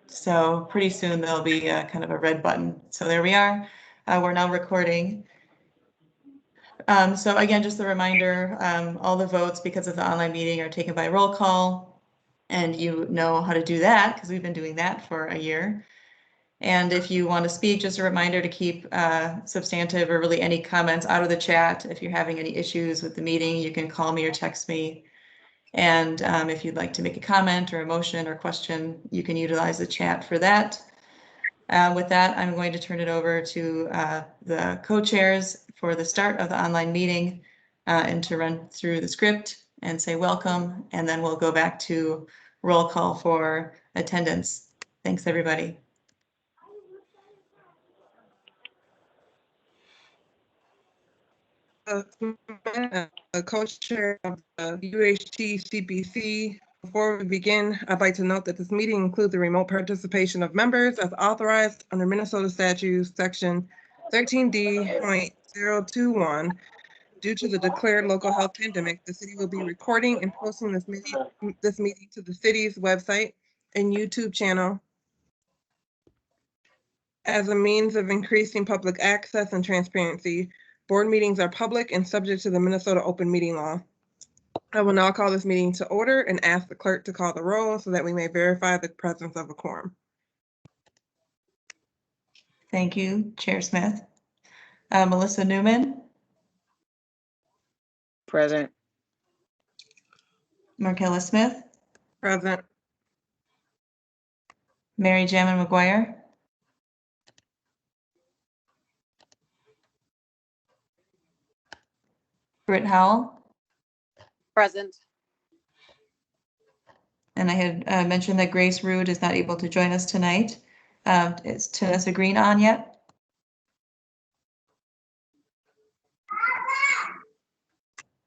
So pretty soon there'll be kind of a red button. So there we are. We're now recording. So again, just a reminder, all the votes, because of the online meeting, are taken by roll call. And you know how to do that because we've been doing that for a year. And if you want to speak, just a reminder to keep substantive or really any comments out of the chat. If you're having any issues with the meeting, you can call me or text me. And if you'd like to make a comment or a motion or question, you can utilize the chat for that. With that, I'm going to turn it over to the co-chairs for the start of the online meeting and to run through the script and say welcome, and then we'll go back to roll call for attendance. Thanks, everybody. Co-chair of the UHT CBC. Before we begin, I'd like to note that this meeting includes the remote participation of members as authorized under Minnesota Statute Section 13D.021. Due to the declared local health pandemic, the city will be recording and posting this meeting to the city's website and YouTube channel as a means of increasing public access and transparency. Board meetings are public and subject to the Minnesota Open Meeting Law. I will now call this meeting to order and ask the clerk to call the roll so that we may verify the presence of a quorum. Thank you, Chair Smith. Melissa Newman. Present. Markella Smith. Present. Mary Jammin McGuire. Britt Howell. Present. And I had mentioned that Grace Rude is not able to join us tonight. Is Tanessa Green on yet?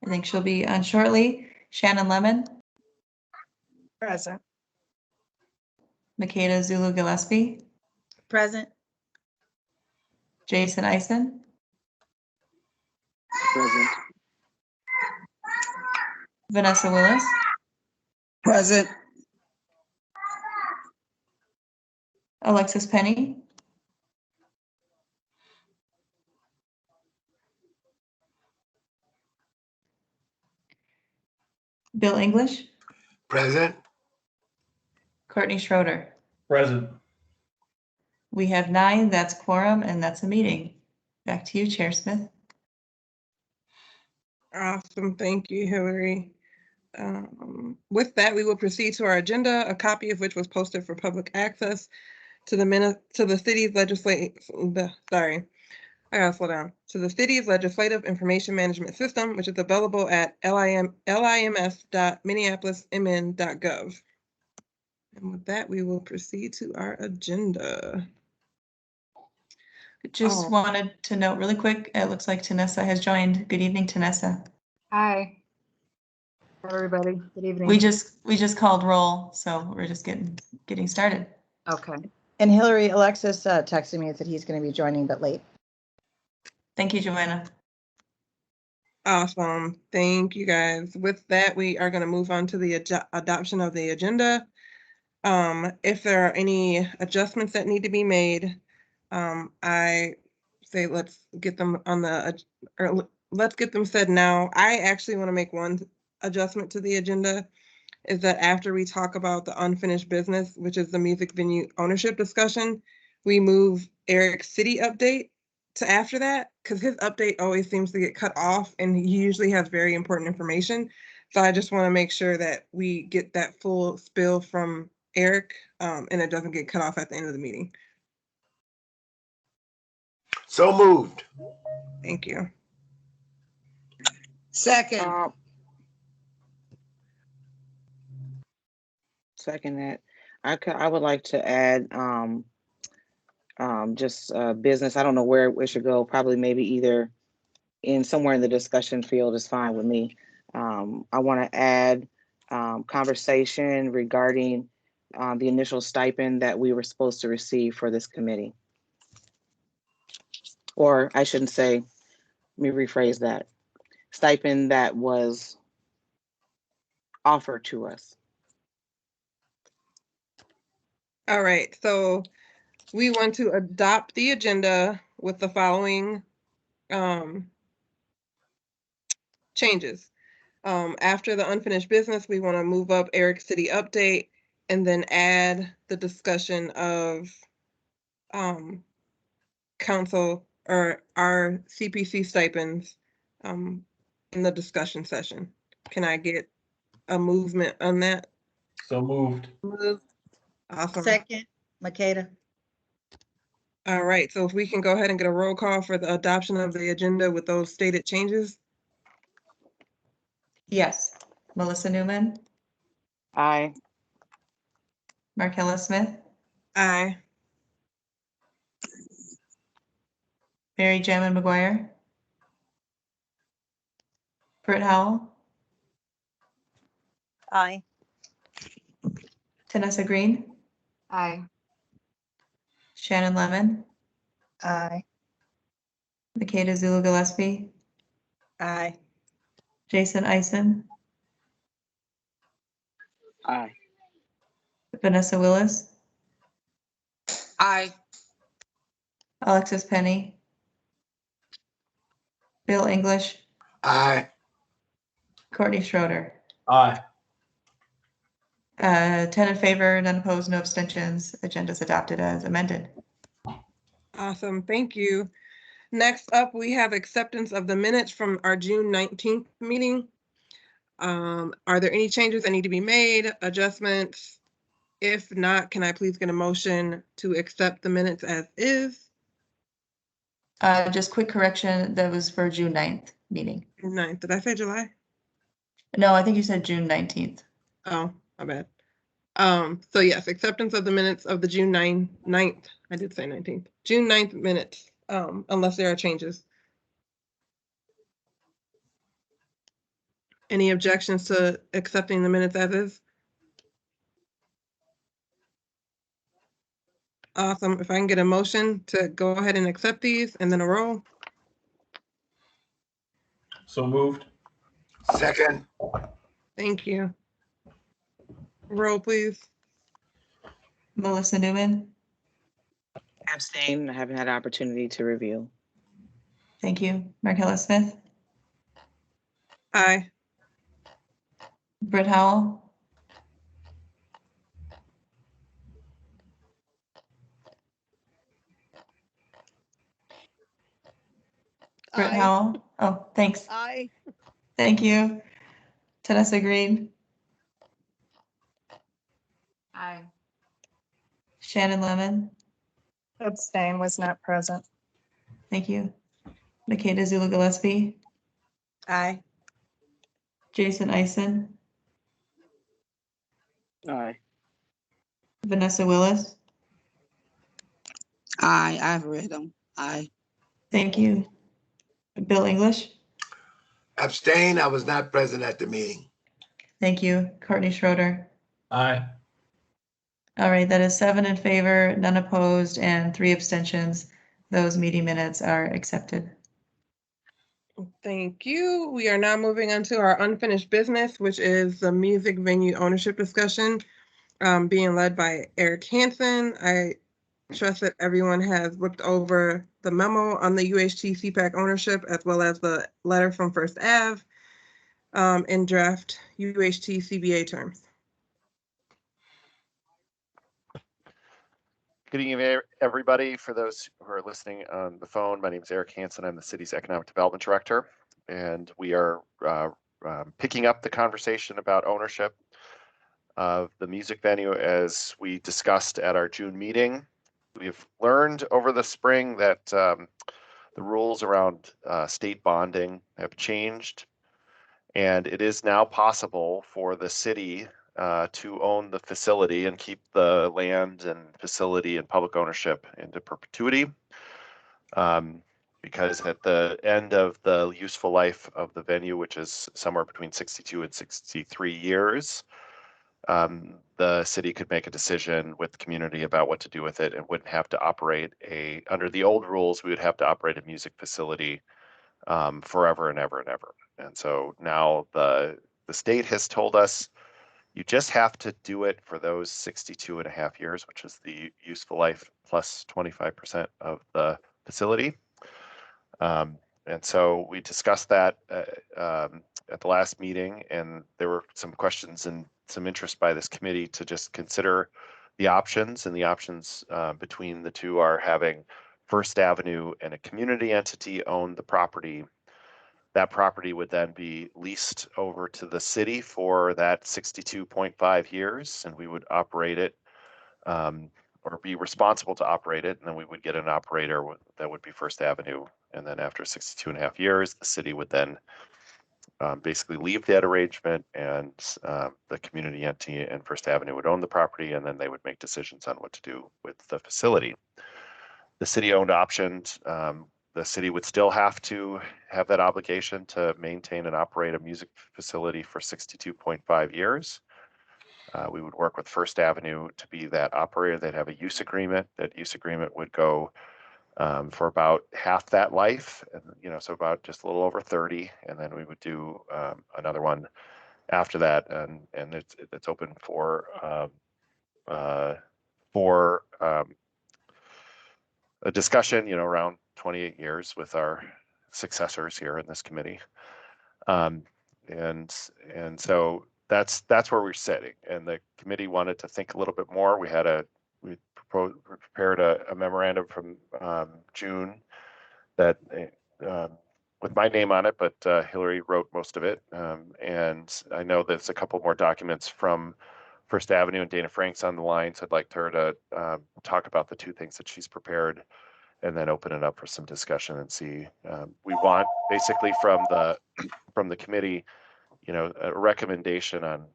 I think she'll be on shortly. Shannon Lemon. Present. Makeda Zulu Gillespie. Present. Jason Eisen. Present. Vanessa Willis. Present. Alexis Penny. Bill English. Present. Courtney Schroeder. Present. We have 9, that's quorum, and that's a meeting. Back to you, Chair Smith. Awesome, thank you, Hillary. With that, we will proceed to our agenda, a copy of which was posted for public access to the city's legislative. I gotta slow down. To the city's legislative information management system, which is available at lims.minneapolismn.gov. And with that, we will proceed to our agenda. Just wanted to note really quick, it looks like Tanessa has joined. Good evening, Tanessa. Hi, everybody. Good evening. We just called roll, so we're just getting started. Okay. And Hillary, Alexis texted me that he's going to be joining, but late. Thank you, Joanna. Awesome. Thank you, guys. With that, we are going to move on to the adoption of the agenda. If there are any adjustments that need to be made, I say let's get them on let's get them said now. I actually want to make one adjustment to the agenda, is that after we talk about the unfinished business, which is the music venue ownership discussion, we move Eric's city update to after that, because his update always seems to get cut off and he usually has very important information. So I just want to make sure that we get that full spill from Eric and it doesn't get cut off at the end of the meeting. So moved. Thank you. Second. Second that. I would like to add just business. I don't know where it should go. Probably maybe either in somewhere in the discussion field is fine with me. I want to add conversation regarding the initial stipend that we were supposed to receive for this committee. Or I shouldn't say, let me rephrase that. Stipend that was offered to us. All right, so we want to adopt the agenda with the following changes. After the unfinished business, we want to move up Eric's city update and then add the discussion of council or our CPC stipends in the discussion session. Can I get a movement on that? So moved. Awesome. Second, Makeda. All right, so if we can go ahead and get a roll call for the adoption of the agenda with those stated changes. Yes. Melissa Newman, Aye. Markella Smith, Aye. Mary Jamin McGuire, Britt Howell, Aye. Tanessa Green, Aye. Shannon Lemon, Aye. Makeda Zulu Gillespie, Aye. Jason Eisen, Aye. Vanessa Willis, Aye. Alexis Penny, Bill English, Aye. Courtney Schroeder. Aye. 10 in favor, none opposed, no abstentions. Agenda's adopted as amended. Awesome, thank you. Next up, we have acceptance of the minutes from our June 19th meeting. Are there any changes that need to be made, adjustments? If not, can I please get a motion to accept the minutes as is? Just quick correction, that was for June 9th meeting. 9th, did I say July? No, I think you said June 19th. Oh, my bad. So yes, acceptance of the minutes of the June 9th, I did say 19th, June 9th minutes, unless there are changes. Any objections to accepting the minutes as is? Awesome, if I can get a motion to go ahead and accept these and then a roll. So moved. Second. Thank you. Roll, please. Melissa Newman, Abstain. I haven't had an opportunity to review. thank you. Markella Smith, Aye. Britt Howell, Britt Aye. Howell. Oh, thanks. Aye. Thank you. Tanessa Green, Aye. Shannon Lemon, Abstain, was not present. thank you. Makeda Zulu Gillespie, Aye. Jason Eisen, Aye. Vanessa Willis, Aye. I've read them. Aye. thank you. Bill English, Abstain. I was not present at the meeting. thank you. Courtney Schroeder. Aye. All right, that is 7 in favor, none opposed, and 3 abstentions. Those meeting minutes are accepted. Thank you. We are now moving on to our unfinished business, which is the music venue ownership discussion, being led by Eric Hansen. I trust that everyone has looked over the memo on the UHT CPAC ownership, as well as the letter from First Ave in draft UHT CBA terms. Good evening, everybody. For those who are listening on the phone, my name is Eric Hansen. I'm the city's economic development director, and we are picking up the conversation about ownership of the music venue as we discussed at our June meeting. We've learned over the spring that the rules around state bonding have changed, and it is now possible for the city to own the facility and keep the land and facility in public ownership into perpetuity. Because at the end of the useful life of the venue, which is somewhere between 62 and 63 years, the city could make a decision with the community about what to do with it and wouldn't have to operate under the old rules, we would have to operate a music facility forever and ever and ever. And so now the state has told us You just have to do it for those 62 and a half years, which is the useful life plus 25% of the facility. And so we discussed that at the last meeting, and there were some questions and some interest by this committee to just consider the options, and the options between the two are having First Avenue and a community entity own the property. That property would then be leased over to the city for that 62.5 years, and we would operate it or be responsible to operate it. And then we would get an operator that would be First Avenue. And then after 62 and a half years, the city would then basically leave that arrangement, and the community entity and First Avenue would own the property, and then they would make decisions on what to do with the facility. The city-owned option, the city would still have to have that obligation to maintain and operate a music facility for 62.5 years. We would work with First Avenue to be that operator. They'd have a use agreement. That use agreement would go for about half that life, and so about just a little over 30, and then we would do another one after that, and it's open for a discussion, around 28 years with our successors here in this committee, and so that's where we're sitting. And the committee wanted to think a little bit more. We prepared a memorandum from June that with my name on it, but Hillary wrote most of it. And I know there's a couple more documents from First Avenue, and Dana Frank's on the line, so I'd like her to talk about the two things that she's prepared, and then open it up for some discussion and see. We want basically from the committee, a recommendation on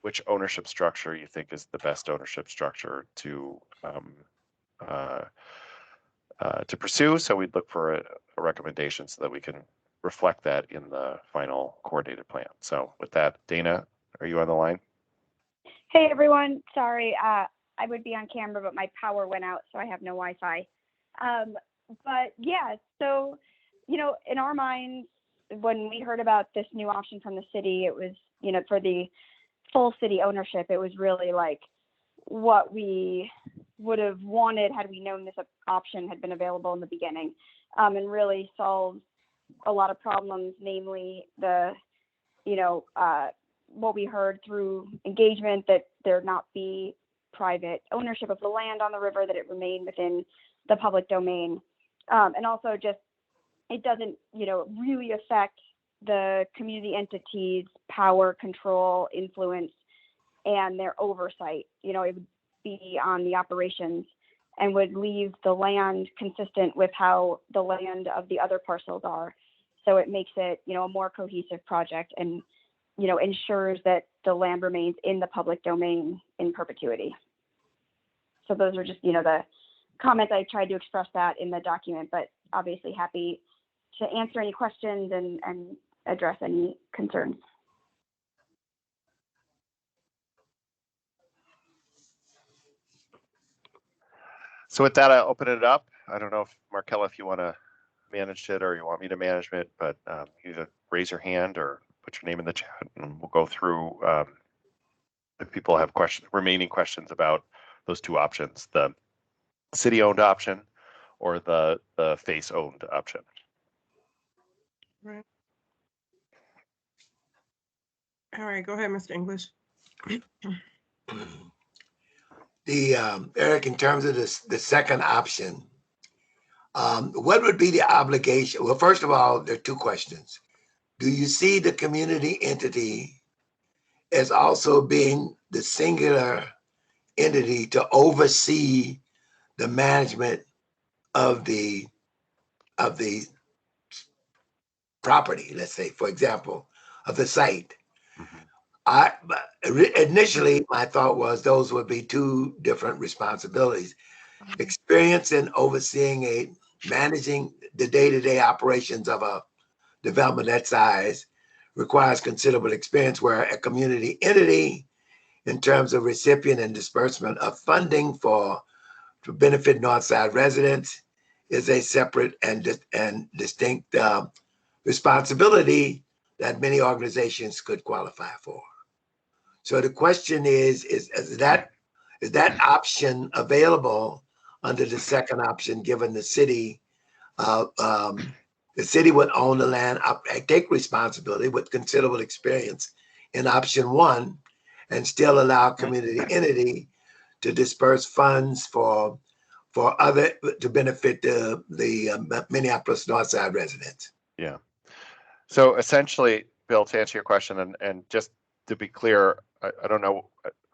which ownership structure you think is the best ownership structure to pursue. So we'd look for a recommendation so that we can reflect that in the final coordinated plan. So with that, Dana, are you on the line? Hey everyone, sorry, I would be on camera, but my power went out, so I have no Wi-Fi. But yeah, so, in our minds, when we heard about this new option from the city, it was, for the full city ownership, it was really like what we would have wanted had we known this option had been available in the beginning, and really solved a lot of problems, namely the, what we heard through engagement, that there not be private ownership of the land on the river, that it remain within the public domain. And also just, it doesn't, really affect the community entities' power, control, influence, and their oversight. It would be on the operations and would leave the land consistent with how the land of the other parcels are. So it makes it, a more cohesive project, and, ensures that the land remains in the public domain in perpetuity. So those are just, the comments. I tried to express that in the document, but obviously happy to answer any questions and address any concerns. So with that, I'll open it up. I don't know if Markella, if you want to manage it or you want me to manage it, but either raise your hand or put your name in the chat, and we'll go through if people have remaining questions about those two options, the city-owned option or the face-owned option. Right. All right, go ahead, Mr. English. Eric, in terms of the second option, what would be the obligation? Well, first of all, there are two questions. Do you see the community entity as also being the singular entity to oversee the management of the property, let's say, for example, of the site? Initially, my thought was those would be two different responsibilities. Experience in overseeing managing the day-to-day operations of a development that size requires considerable experience, where a community entity, in terms of recipient and disbursement of funding to benefit Northside residents, is a separate and distinct responsibility that many organizations could qualify for. So the question is that option available under the second option, given the city would own the land, take responsibility with considerable experience in option one, and still allow community entity to disperse funds for other, to benefit the Minneapolis North Side residents. Yeah. So essentially, Bill, to answer your question, and just to be clear, I don't know,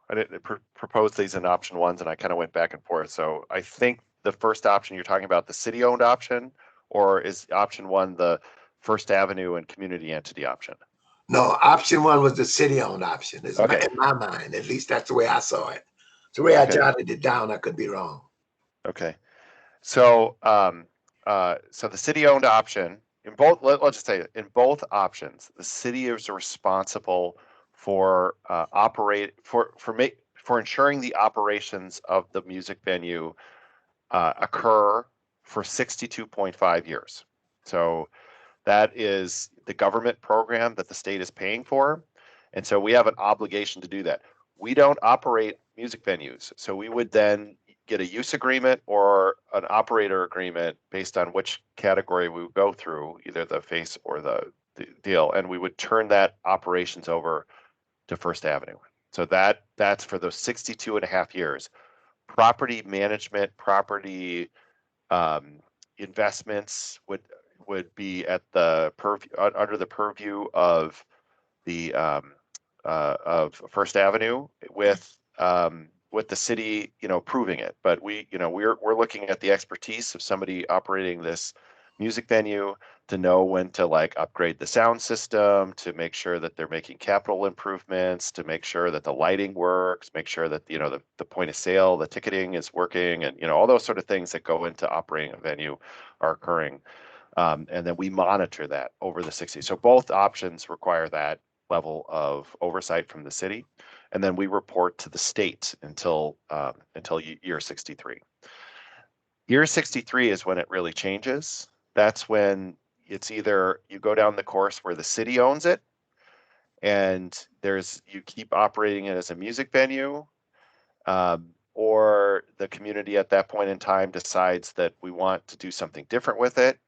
I didn't propose these in option ones, and I kind of went back and forth. So I think the first option you're talking about, the city-owned option, or is option one the First Avenue and community entity option? No, option one was the city-owned option. Okay. In my mind, at least that's the way I saw it. It's the way I jotted it down. I could be wrong. Okay. So, so the city-owned option in both, let's just say in both options, the city is responsible for for ensuring the operations of the music venue occur for 62.5 years. So that is the government program that the state is paying for. And so we have an obligation to do that. We don't operate music venues. So we would then get a use agreement or an operator agreement based on which category we would go through, either the face or the deal. And we would turn that operations over to First Avenue. So that's for those 62.5 years. Property management, property investments would be at the under the purview of the of First Avenue with the city, approving it. But we're looking at the expertise of somebody operating this music venue to know when to upgrade the sound system, to make sure that they're making capital improvements, to make sure that the lighting works, make sure that the point of sale, the ticketing is working, and all those sort of things that go into operating a venue are occurring. And then we monitor that over the 60. So both options require that level of oversight from the city, and then we report to the state until year 63. Year 63 is when it really changes. That's when it's either you go down the course where the city owns it and you keep operating it as a music venue, or the community at that point in time decides that we want to do something different with it.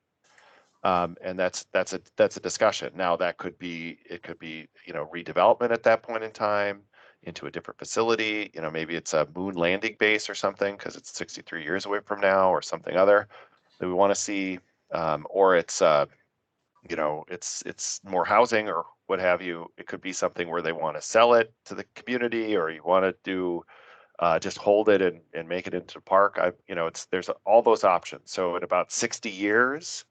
And that's a discussion. Now it could be redevelopment at that point in time into a different facility. Maybe it's a moon landing base or something because it's 63 years away from now, or something other that we want to see, or it's it's more housing or what have you. It could be something where they want to sell it to the community, or you want to do just hold it and make it into a park. There's all those options. So in about 60 years,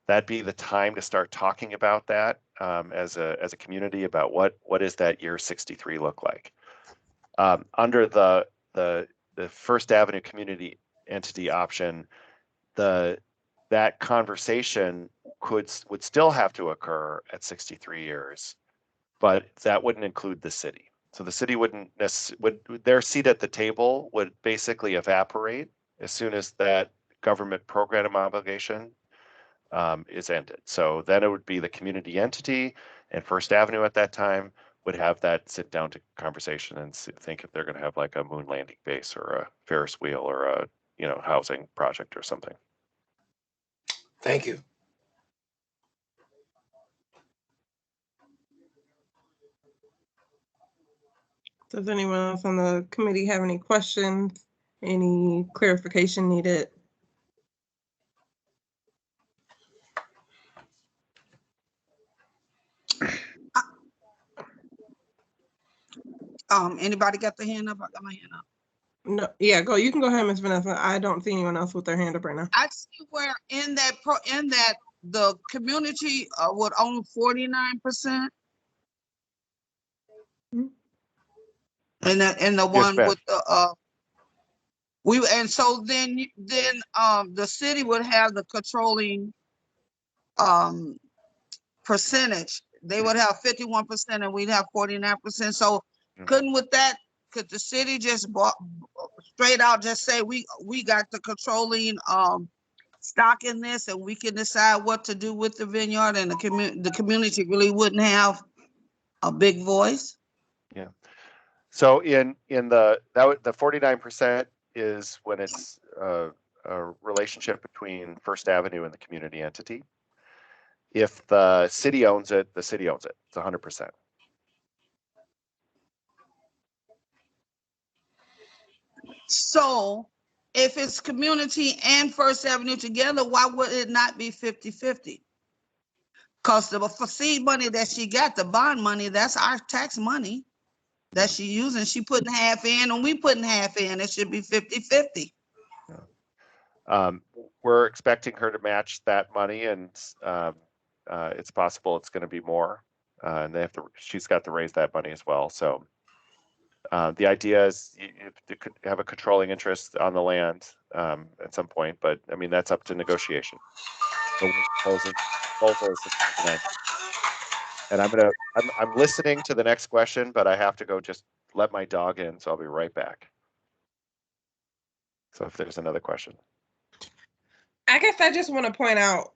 that'd be the time to start talking about that as a community, about what is that year 63 look like. Under the First Avenue community entity option, that conversation would still have to occur at 63 years, but that wouldn't include the city. So the city wouldn't their seat at the table would basically evaporate as soon as that government program obligation is ended. So then it would be the community entity, and First Avenue at that time would have that sit down to conversation and think if they're going to have like a moon landing base or a Ferris wheel or a housing project or something. Thank you. Does anyone else on the committee have any questions? Any clarification needed? Anybody got their hand up? I got my hand up. No, yeah, go. You can go ahead, Ms. Vanessa. I don't see anyone else with their hand up right now. I see where in that the community would own 49%. And the one ma'am. with the and so then the city would have the controlling percentage. They would have 51% and we'd have 49%. So could the city just straight out just say we got the controlling stock in this, and we can decide what to do with the vineyard, and the community really wouldn't have a big voice? Yeah. So in the 49% is when it's a relationship between First Avenue and the community entity. If the city owns it, the city owns it. It's 100%. So if it's community and First Avenue together, why would it not be 50-50? Because the seed money that she got, the bond money, that's our tax money that she using. She putting half in and we putting half in. It should be 50-50. We're expecting her to match that money, and it's possible it's going to be more. And she's got to raise that money as well. So the idea is you could have a controlling interest on the land at some point, but I mean, that's up to negotiation. And I'm listening to the next question, but I have to go just let my dog in, so I'll be right back. So if there's another question. I guess I just want to point out,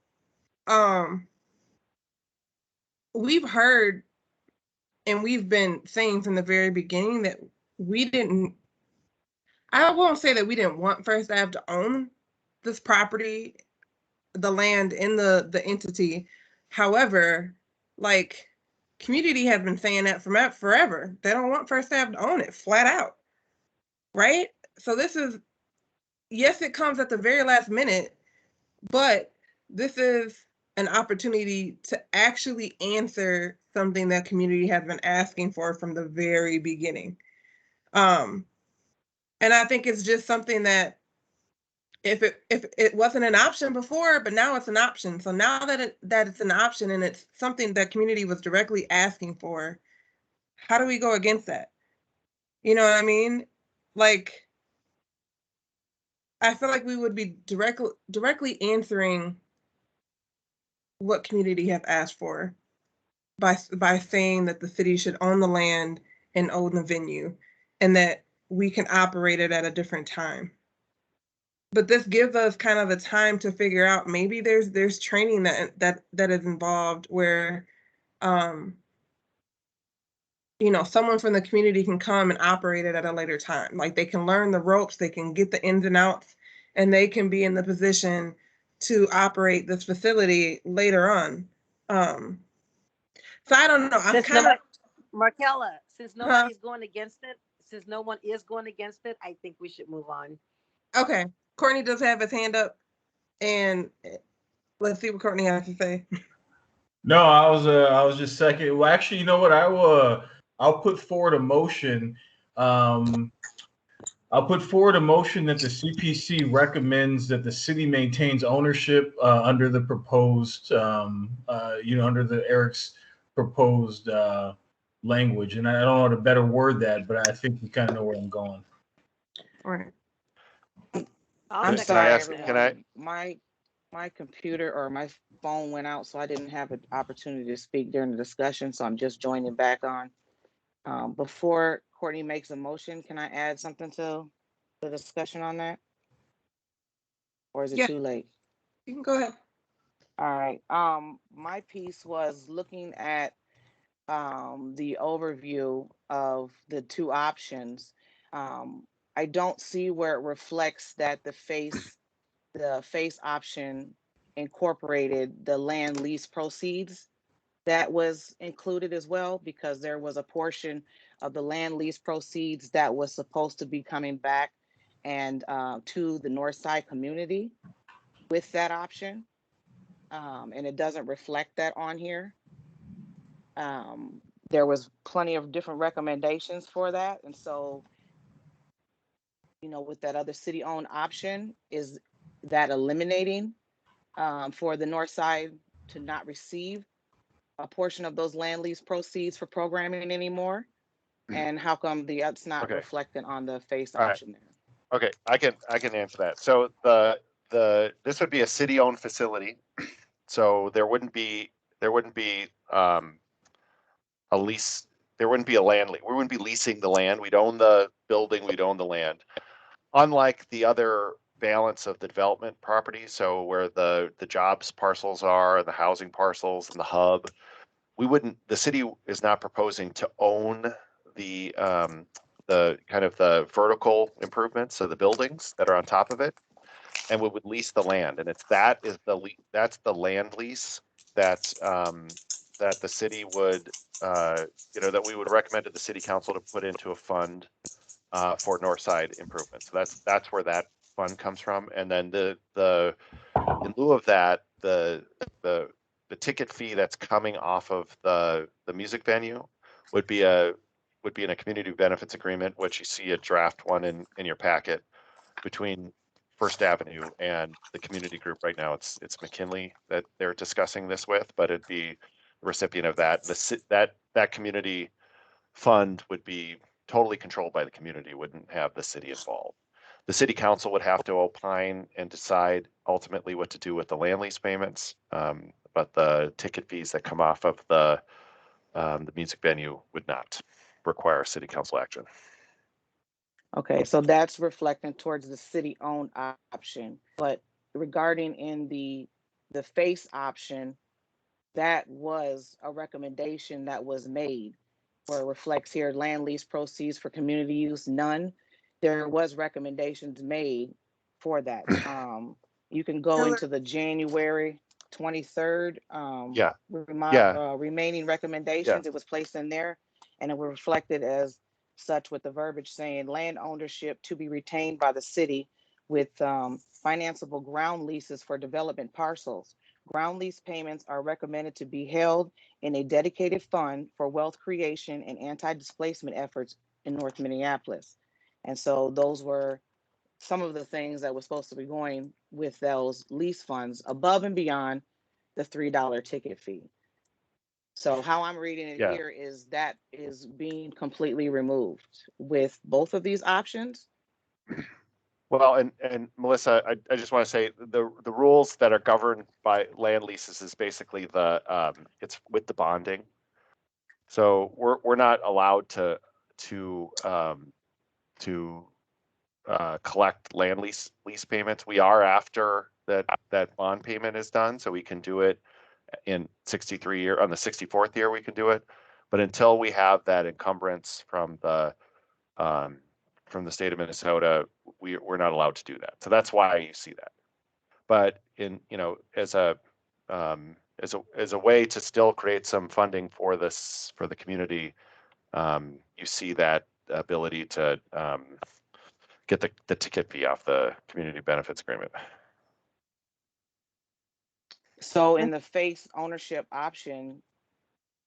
we've heard and we've been saying from the very beginning that I won't say that we didn't want First Ave to own this property, the land in the entity. However, like, community has been saying that from forever. They don't want First Ave to own it, flat out. Right? So this is, yes, it comes at the very last minute, but this is an opportunity to actually answer something that community has been asking for from the very beginning. And I think it's just something that if it wasn't an option before, but now it's an option. So now that it's an option and it's something that community was directly asking for, how do we go against that? You know what I mean? Like, I feel like we would be directly answering what community have asked for by saying that the city should own the land and own the venue, and that we can operate it at a different time. But this gives us kind of the time to figure out, maybe there's training that is involved where you know, someone from the community can come and operate it at a later time. Like, they can learn the ropes, they can get the ins and outs, and they can be in the position to operate this facility later on. So I don't know. I'm kind of, Markella, since nobody's going against it, since no one is going against it, I think we should move on. Okay. Courtney does have his hand up, and let's see what Courtney has to say. No, I was just second. Well, actually, you know what? I'll put forward a motion. I'll put forward a motion that the CPC recommends that the city maintains ownership under the proposed, under the Eric's proposed language. And I don't know how to better word that, but I think you kind of know where I'm going. All right. I'm second sorry, that. everyone. My computer or my phone went out, so I didn't have an opportunity to speak during the discussion. So I'm just joining back on. Before Courtney makes a motion, can I add something to the discussion on that? Or is it too late? You can go ahead. All right. My piece was looking at the overview of the two options. I don't see where it reflects that the face option incorporated the land lease proceeds that was included as well, because there was a portion of the land lease proceeds that was supposed to be coming back and to the North Side community with that option. And it doesn't reflect that on here. There was plenty of different recommendations for that. And so, you know, with that other city-owned option, is that eliminating for the North Side to not receive a portion of those land lease proceeds for programming anymore? And how come it's not reflected on the face option there? Okay, I can answer that. So this would be a city-owned facility, so there wouldn't be a lease. There wouldn't be a land lease. We wouldn't be leasing the land. We'd own the building. We'd own the land. Unlike the other balance of the development property, so where the jobs parcels are, the housing parcels, and the hub, the city is not proposing to own the the kind of the vertical improvements, so the buildings that are on top of it, and we would lease the land. And that's the land lease that that the city would that we would recommend to the city council to put into a fund for north side improvements. So that's where that fund comes from. And then the in lieu of that, the ticket fee that's coming off of the music venue would be in a community benefits agreement, which you see a draft one in your packet, between First Avenue and the community group. Right now it's McKinley that they're discussing this with, but it'd be the recipient of that. That community fund would be totally controlled by the community, wouldn't have the city involved. The city council would have to opine and decide ultimately what to do with the land lease payments, but the ticket fees that come off of the music venue would not require city council action. Okay, so that's reflecting towards the city-owned option. But regarding in the face option, that was a recommendation that was made, where it reflects here land lease proceeds for community use, none. There was recommendations made for that. You can go into the January 23rd Yeah. remaining recommendations. It was placed in there, and it was reflected as such with the verbiage saying land ownership to be retained by the city with financeable ground leases for development parcels. Ground lease payments are recommended to be held in a dedicated fund for wealth creation and anti-displacement efforts in North Minneapolis. And so those were some of the things that were supposed to be going with those lease funds above and beyond the $3 ticket fee. So how I'm reading it here is that is being completely removed with both of these options. Well, and Melissa, I just want to say the rules that are governed by land leases is basically it's with the bonding. So we're not allowed to collect land lease payments. We are after that bond payment is done, so we can do it in 63 year. On the 64th year we can do it, but until we have that encumbrance from the state of Minnesota, we're not allowed to do that. So that's why you see that. But in as a way to still create some funding for the community, you see that ability to get the ticket fee off the community benefits agreement. So in the face ownership option,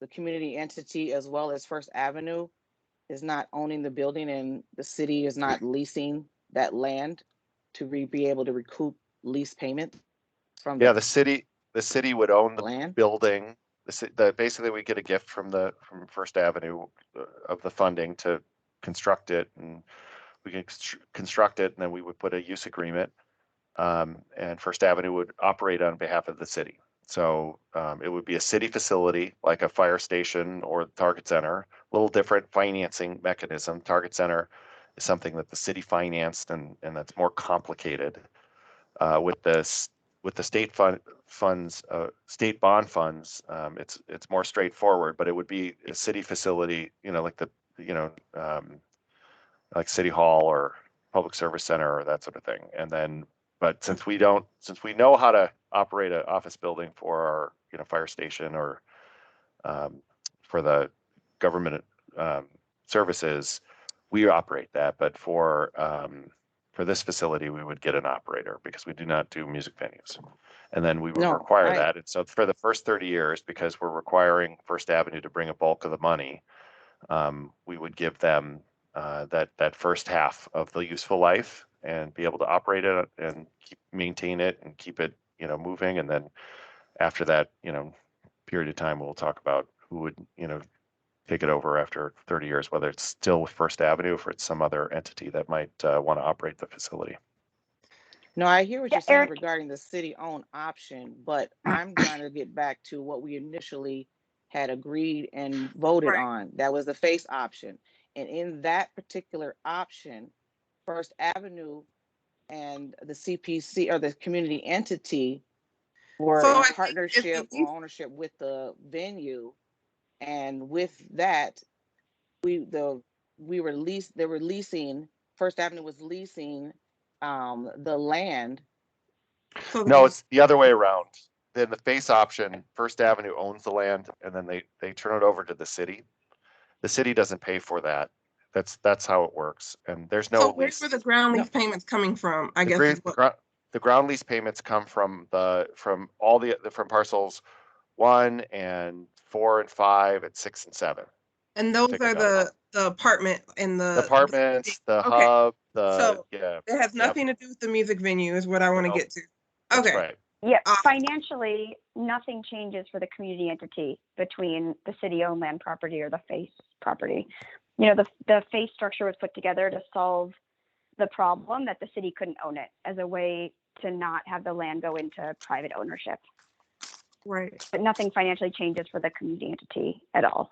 the community entity as well as First Avenue is not owning the building, and the city is not leasing that land to be able to recoup lease payment from the city would own the land building. Basically we get a gift from First Avenue of the funding to construct it, and we can construct it, and then we would put a use agreement, and First Avenue would operate on behalf of the city. So it would be a city facility like a fire station or the Target Center, a little different financing mechanism. Target Center is something that the city financed, and that's more complicated. With the state funds, state bond funds, it's more straightforward, but it would be a city facility, like like City Hall or Public Service Center or that sort of thing. And then, but since we know how to operate an office building for our, fire station or for the government services, we operate that. But for this facility, we would get an operator because we do not do music venues. And then we would require that. And so for the first 30 years, because we're requiring First Avenue to bring a bulk of the money, we would give them that first half of the useful life and be able to operate it and maintain it and keep it, moving. And then after that, period of time, we'll talk about who would, take it over after 30 years, whether it's still with First Avenue or if it's some other entity that might want to operate the facility. No, I hear what you're saying regarding the city-owned option, but I'm trying to get back to what we initially had agreed and voted on. That was the face option. And in that particular option, First Avenue and the CPC or the community entity were in partnership or ownership with the venue. And with that, the they were leasing, First Avenue was leasing the land. So No, it's the other way around. Then the face option, First Avenue owns the land and then they turn it over to the city. The city doesn't pay for that. That's how it works. And there's no So where lease. were the ground lease payments coming from? I guess is what. The ground lease payments come from all the from parcels 1 and 4 and 5 and 6 and 7. And those are the apartment and The apartments, the okay. hub, So yeah. it has nothing to do with the music venue is what I want to get to. That's Okay. right. Yeah, financially, nothing changes for the community entity between the city-owned land property or the face property. You know, the face structure was put together to solve the problem that the city couldn't own it as a way to not have the land go into private ownership. Right. But nothing financially changes for the community entity at all.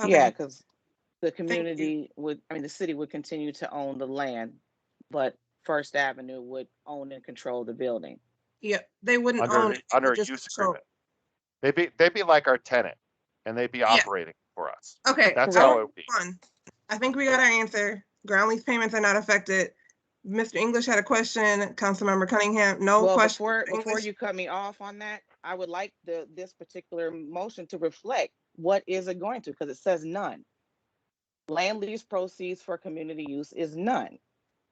Okay. Yeah, because the community the city would continue to own the land, but First Avenue would own and control the building. Yeah, they wouldn't under own it. a use agreement. They'd be like our tenant, and they'd be operating for us. Okay, that's how it would be. I think we got our answer. Ground lease payments are not affected. Mr. English had a question. Councilmember Cunningham, no question. Before you cut me off on that, I would like this particular motion to reflect what is it going to, because it says none. Land lease proceeds for community use is none.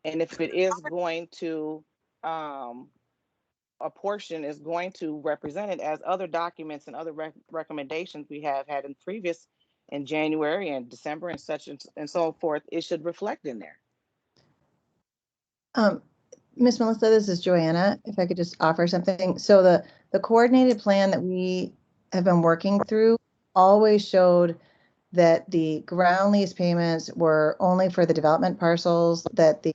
And if it is going to, a portion is going to represent it as other documents and other recommendations we have had in January and December and such and so forth, it should reflect in there. Miss Melissa, this is Joanna. If I could just offer something. So the coordinated plan that we have been working through always showed that the ground lease payments were only for the development parcels, that the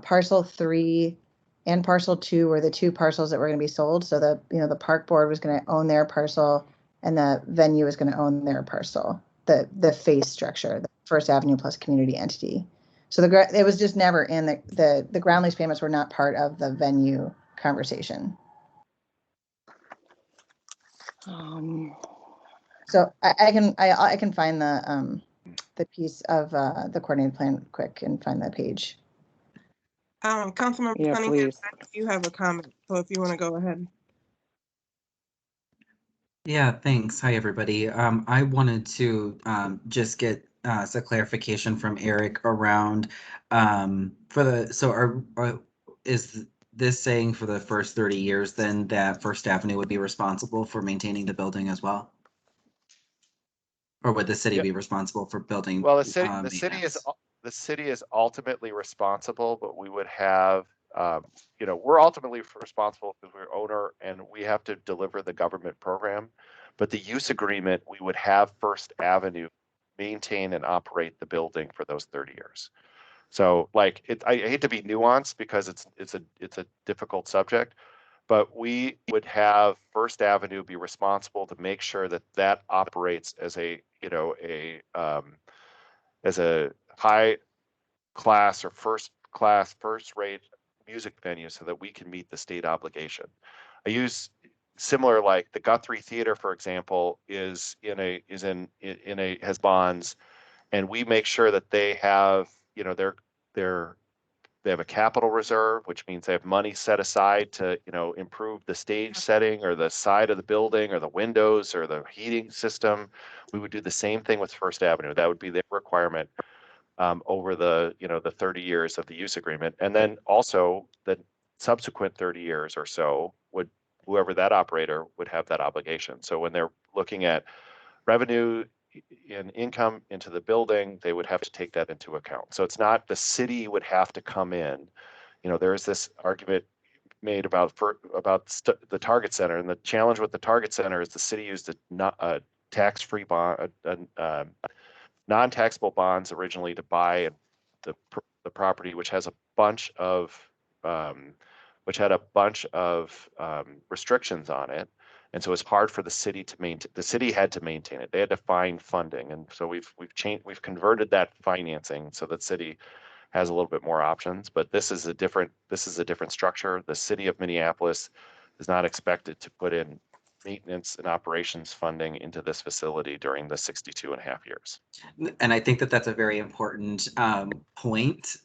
parcel 3 and parcel 2 were the 2 parcels that were going to be sold. So the park board was going to own their parcel and the venue was going to own their parcel, the face structure, the First Avenue plus community entity. So it was just never in the ground lease payments were not part of the venue conversation. So I can find the piece of the coordinated plan quick and find that page. Councilmember Cunningham, you have a comment, so if you want to go ahead. Yeah, thanks. Hi, everybody. I wanted to just get some clarification from Eric around is this saying for the first 30 years then that First Avenue would be responsible for maintaining the building as well? Or would the city be responsible for building? Well, the city is ultimately responsible, but we would have, we're ultimately responsible because we're owner and we have to deliver the government program. But the use agreement, we would have First Avenue maintain and operate the building for those 30 years. So I hate to be nuanced because it's a difficult subject, but we would have First Avenue be responsible to make sure that operates as a high class or first rate music venue so that we can meet the state obligation. I use similar, like the Guthrie Theater, for example, has bonds, and we make sure that they have, they have a capital reserve, which means they have money set aside to, improve the stage setting or the side of the building or the windows or the heating system. We would do the same thing with First Avenue. That would be their requirement over the 30 years of the use agreement. And then also the subsequent 30 years or so whoever that operator would have that obligation. So when they're looking at revenue and income into the building, they would have to take that into account. So it's not the city would have to come in. There's this argument made about the Target Center, and the challenge with the Target Center is the city used a tax-free bond, non-taxable bonds originally to buy the property, which has a bunch of restrictions on it. And so it's hard for the city to maintain. The city had to maintain it. They had to find funding, and so we've converted that financing so that city has a little bit more options. But this is a different structure. The city of Minneapolis is not expected to put in maintenance and operations funding into this facility during the 62.5 years. And I think that that's a very important point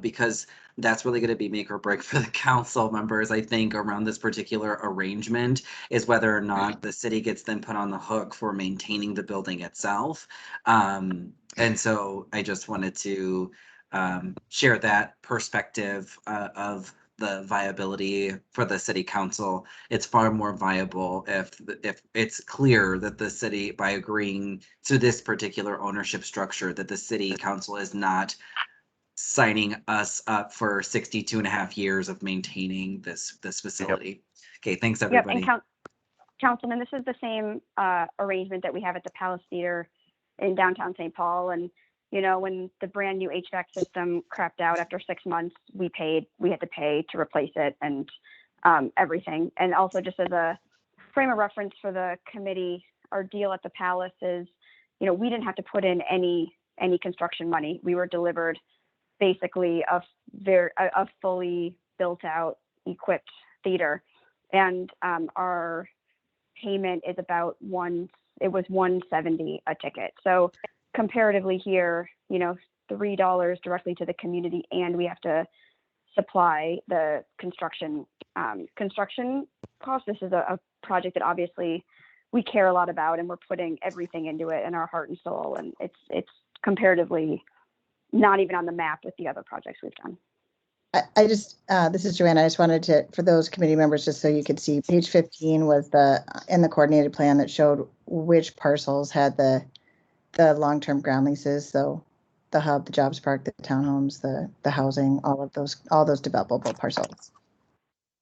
because that's really going to be make or break for the council members, I think, around this particular arrangement is whether or not the city gets then put on the hook for maintaining the building itself. And so I just wanted to share that perspective of the viability for the city council. It's far more viable if it's clear that the city, by agreeing to this particular ownership structure, that the city council is not signing us up for 62.5 years of maintaining this facility. Okay, thanks everybody. Yep, and Councilman, this is the same arrangement that we have at the Palace Theater in downtown St. Paul. And you know, when the brand new HVAC system crapped out after 6 months, we had to pay to replace it and everything. And also just as a frame of reference for the committee, our deal at the Palace is, you know, we didn't have to put in any construction money. We were delivered basically a fully built out, equipped theater. And our payment is about $170 a ticket. So comparatively here, you know, $3 directly to the community, and we have to supply the construction cost. This is a project that obviously we care a lot about, and we're putting everything into it and our heart and soul. And it's comparatively not even on the map with the other projects we've done. I just, this is Joanna. I just wanted to, for those committee members, just so you could see, page 15 was in the coordinated plan that showed which parcels had the long-term ground leases. So the hub, the jobs park, the townhomes, the housing, all those developable parcels.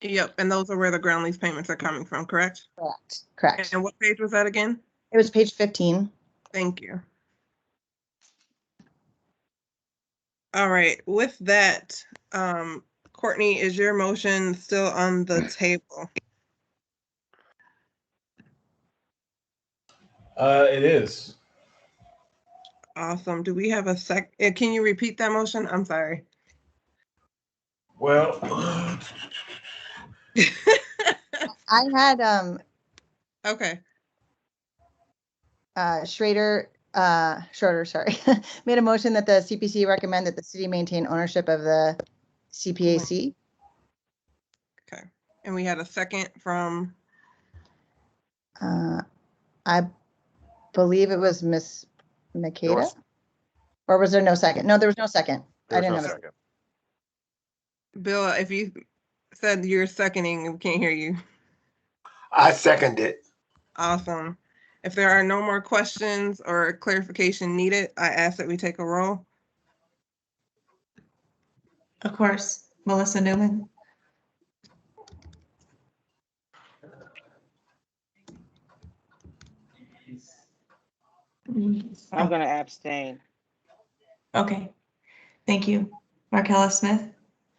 Yep, and those are where the ground lease payments are coming from, correct? Correct. And what page was that again? It was page 15. Thank you. All right, with that, Courtney, is your motion still on the table? It is. Awesome. Do we have a sec? Can you repeat that motion? I'm sorry. Well, I had okay. Schroeder, sorry, made a motion that the CPC recommend that the city maintain ownership of the CPAC. Okay. And we had a second from? I believe it was Miss Makeda. Or was there no second? No, there was no second. I didn't have a second. Bill, if you said you're seconding, we can't hear you. I second it. Awesome. If there are no more questions or clarification needed, I ask that we take a roll. Of course, Melissa Newman. I'm going to abstain. Okay, thank you. Markella Smith.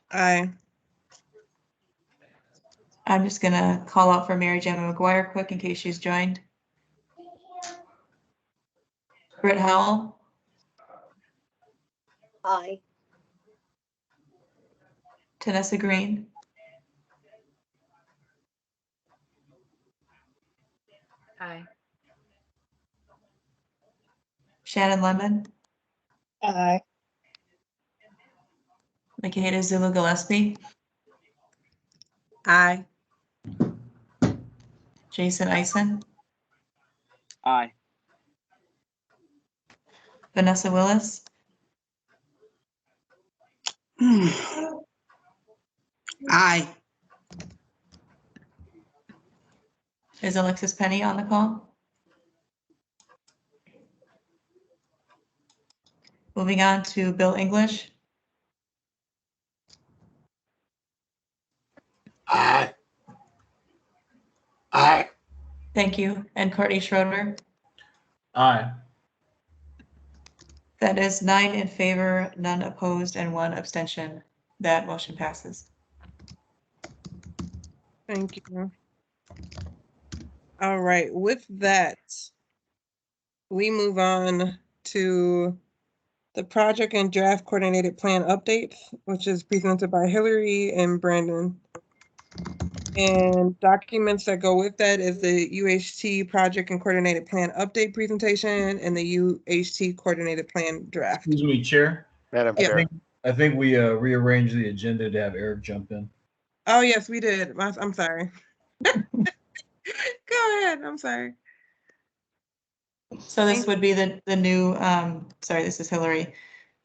Aye. I'm just gonna call out for Mary Gemma McGuire quick in case she's joined. Britt Howell. Aye. Tanessa Green. Aye. Shannon Lemon. Aye. Makeda Zulu Gillespie. Aye. Jason Eisen. Aye. Vanessa Willis. Aye. Is Alexis Penny on the call? Moving on to Bill English. Aye. Aye. Thank you. And Courtney Schroeder. aye. That is 9 in favor, none opposed, and 1 abstention. That motion passes. Thank you. All right, with that, we move on to the project and draft coordinated plan updates, which is presented by Hillary and Brandon. And documents that go with that is the UHT project and coordinated plan update presentation and the UHT coordinated plan draft. Excuse me, Chair. Madam Yeah. Chair. I think we rearranged the agenda to have Eric jump in. Oh, yes, we did. I'm sorry. Go ahead. I'm sorry. So this would be the new, sorry, this is Hillary.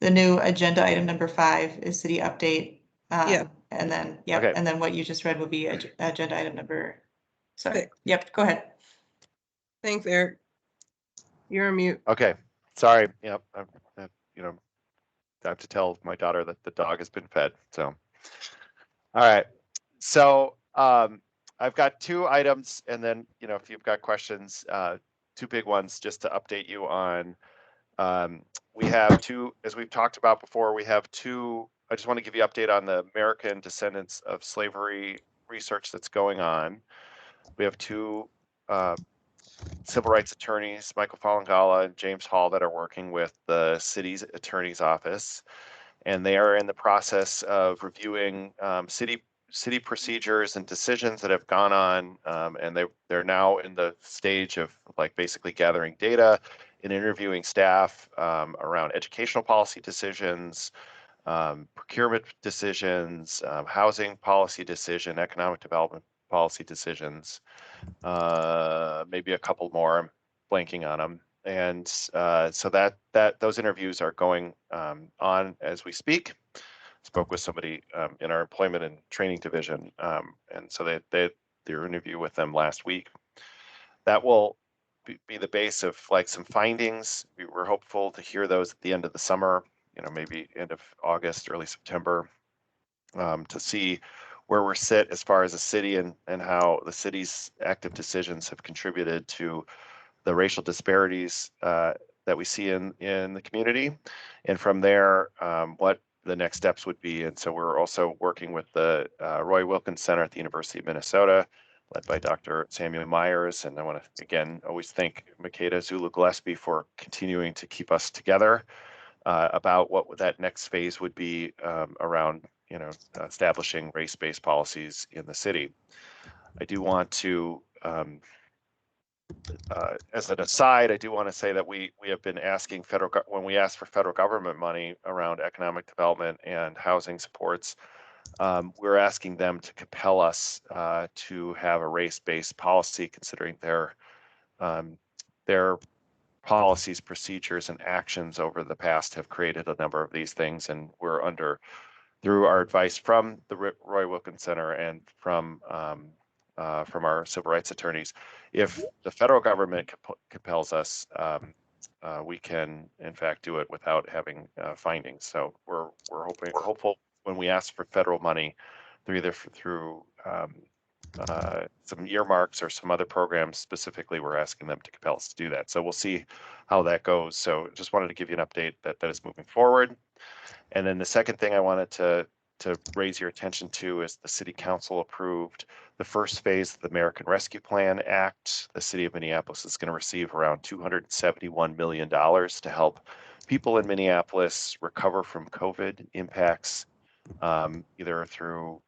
The new agenda item number 5 is city update. Yeah. And then, yep, Okay. and then what you just read would be agenda item number, sorry, 6. yep, go ahead. Thanks, Eric. You're on mute. Okay, sorry. Yep, you know, I have to tell my daughter that the dog has been fed. So, all right. So I've got 2 items, and then if you've got questions, 2 big ones just to update you on. We have 2, as we've talked about before. We have 2. I just want to give you an update on the American descendants of slavery research that's going on. We have 2 civil rights attorneys, Michael Falangala and James Hall, that are working with the city's attorney's office, and they are in the process of reviewing city procedures and decisions that have gone on, and they're now in the stage of basically gathering data and interviewing staff around educational policy decisions, procurement decisions, housing policy decision, economic development policy decisions, maybe a couple more. I'm blanking on them. And so that those interviews are going on as we speak. Spoke with somebody in our employment and training division, and so they their interview with them last week. That will be the base of some findings. We were hopeful to hear those at the end of the summer, maybe end of August, early September, to see where we're sit as far as a city and how the city's active decisions have contributed to the racial disparities that we see in the community, and from there, what the next steps would be. And so we're also working with the Roy Wilkins Center at the University of Minnesota, led by Dr. Samuel Myers. And I want to, again, always thank Makeda Zulu Gillespie for continuing to keep us together about what that next phase would be around establishing race-based policies in the city. I do want to, as an aside, I do want to say that we have been asking when we ask for federal government money around economic development and housing supports, we're asking them to compel us to have a race-based policy, considering their policies, procedures, and actions over the past have created a number of these things, and we're through our advice from the Roy Wilkins Center and from our civil rights attorneys, if the federal government compels us, we can in fact do it without having findings. So we're hopeful when we ask for federal money through some earmarks or some other programs specifically, we're asking them to compel us to do that. So we'll see how that goes. So just wanted to give you an update that is moving forward. And then the second thing I wanted to raise your attention to is the City Council approved the first phase of the American Rescue Plan Act. The City of Minneapolis is going to receive around $271 million to help people in Minneapolis recover from COVID impacts, either through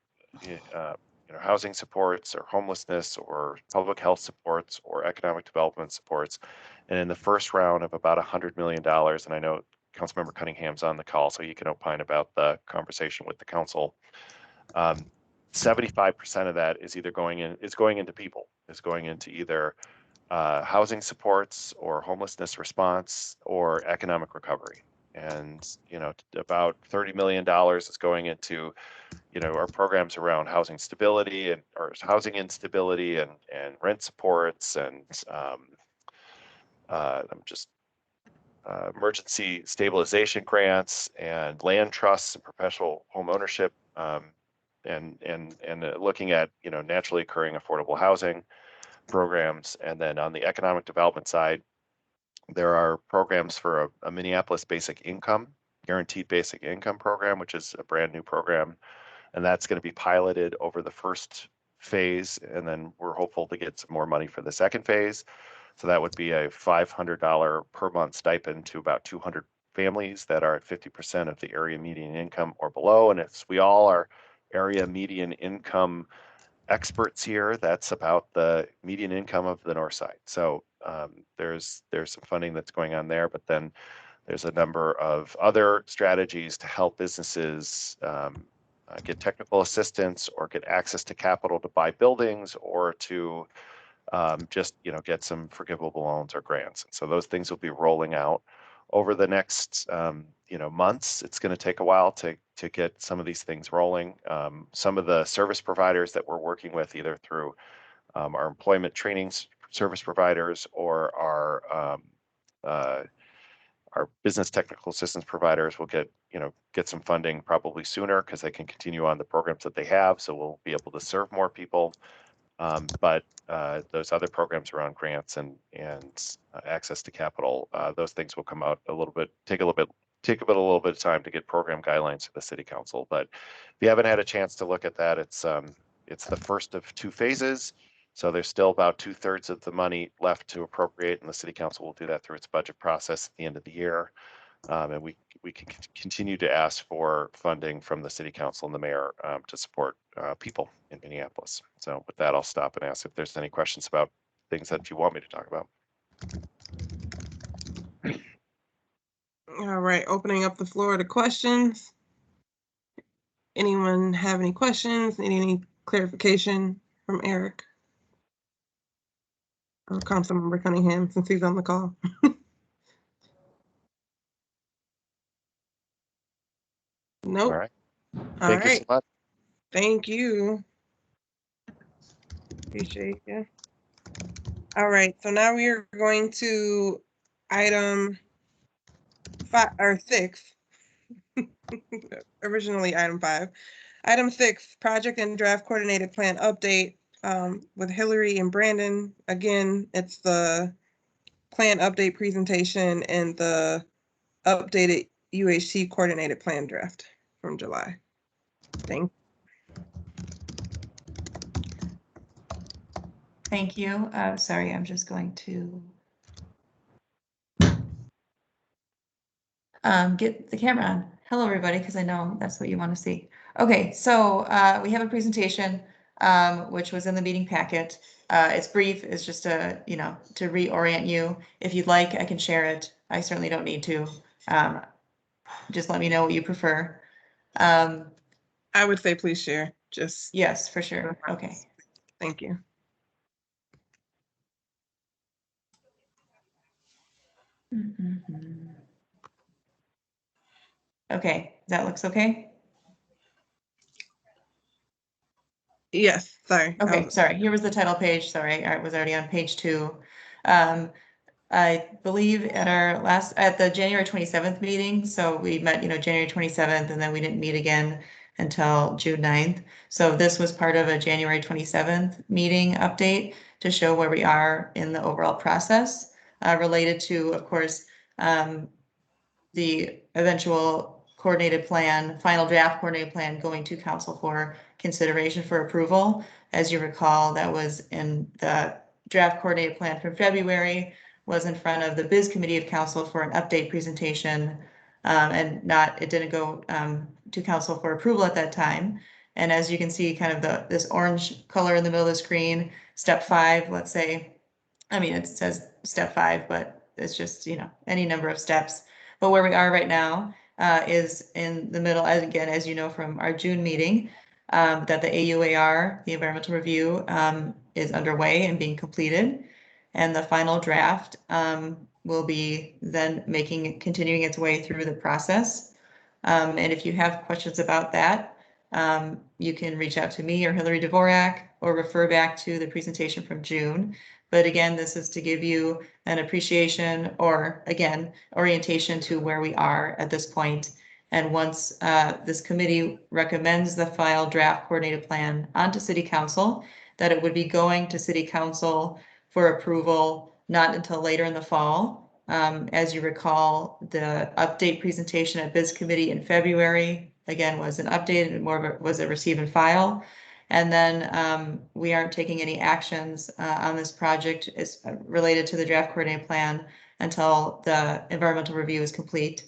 housing supports or homelessness or public health supports or economic development supports. And in the first round of about $100 million, and I know Councilmember Cunningham's on the call, so he can opine about the conversation with the council. 75% of that is going into people. It's going into either housing supports or homelessness response or economic recovery. And about $30 million is going into our programs around housing stability or housing instability and rent supports and emergency stabilization grants and land trusts and perpetual home ownership, and looking at naturally occurring affordable housing programs. And then on the economic development side, there are programs for a Minneapolis basic income, guaranteed basic income program, which is a brand new program, and that's going to be piloted over the first phase, and then we're hopeful to get some more money for the second phase. So that would be a $500 per month stipend to about 200 families that are at 50% of the area median income or below. And we all are area median income experts here. That's about the median income of the north side. So there's some funding that's going on there, but then there's a number of other strategies to help businesses get technical assistance or get access to capital to buy buildings or to just get some forgivable loans or grants. And so those things will be rolling out over the next months. It's going to take a while to get some of these things rolling. Some of the service providers that we're working with, either through our employment training service providers or our business technical assistance providers, will get some funding probably sooner because they can continue on the programs that they have. So we'll be able to serve more people. But those other programs around grants and access to capital, those things will come out take a little bit of time to get program guidelines to the city council. But if you haven't had a chance to look at that, it's the first of 2 phases. So there's still about 2/3 of the money left to appropriate, and the city council will do that through its budget process at the end of the year. And we can continue to ask for funding from the city council and the mayor to support people in Minneapolis. So with that, I'll stop and ask if there's any questions about things that you want me to talk about. All right, opening up the floor to questions. Anyone have any questions? Need any clarification from Eric? Or Councilmember Cunningham, since he's on the call. Nope. All right. All Thank you so right. much. Thank you. Appreciate you. All right, so now we are going to item 5 or 6. Originally item 5. Item 6, project and draft coordinated plan update with Hillary and Brandon. Again, it's the plan update presentation and the updated UHC coordinated plan draft from July. Thank you. Sorry, I'm just going to get the camera on. Hello, everybody, because I know that's what you want to see. Okay, so we have a presentation which was in the meeting packet. It's brief. It's just to reorient you. If you'd like, I can share it. I certainly don't need to. Just let me know what you prefer. I would say please share. Yes, for sure. Okay. Thank you. Okay, that looks okay? Yes, sorry. Okay, sorry. Here was the title page. Sorry, I was already on page 2. I believe at the January 27th meeting, so we met, January 27th, and then we didn't meet again until June 9th. So this was part of a January 27th meeting update to show where we are in the overall process related to, of course, the eventual coordinated plan, final draft coordinated plan going to council for consideration for approval. As you recall, that was in the draft coordinated plan from February, was in front of the Biz Committee of Council for an update presentation, and it didn't go to council for approval at that time. And as you can see, kind of this orange color in the middle of the screen, step 5, let's say, it says step 5, but it's just, any number of steps. But where we are right now is in the middle, as you know from our June meeting, that the AUAR, the environmental review, is underway and being completed. And the final draft will be then continuing its way through the process. And if you have questions about that, you can reach out to me or Hillary Dvorak or refer back to the presentation from June. But again, this is to give you an appreciation or, again, orientation to where we are at this point. And once this committee recommends the final draft coordinated plan onto City Council, that it would be going to City Council for approval not until later in the fall. As you recall, the update presentation at Biz Committee in February, again, was an update and more of it was a receive and file. And then we aren't taking any actions on this project is related to the draft coordinated plan until the environmental review is complete.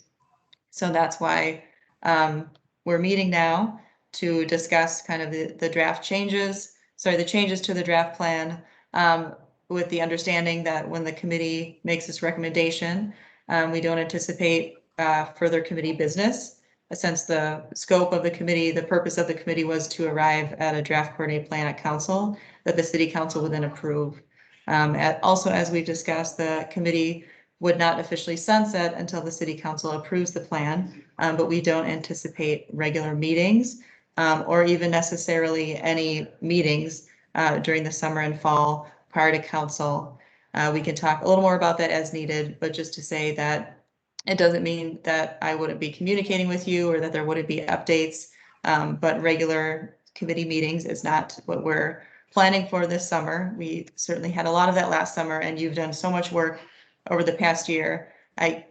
So that's why we're meeting now to discuss kind of the draft changes, the changes to the draft plan, with the understanding that when the committee makes its recommendation, we don't anticipate further committee business, since the scope of the committee, the purpose of the committee was to arrive at a draft coordinated plan at council that the city council would then approve. Also, as we've discussed, the committee would not officially sunset until the city council approves the plan, but we don't anticipate regular meetings or even necessarily any meetings during the summer and fall prior to council. We can talk a little more about that as needed, but just to say that it doesn't mean that I wouldn't be communicating with you or that there wouldn't be updates, but regular committee meetings is not what we're planning for this summer. We certainly had a lot of that last summer, and you've done so much work over the past year. I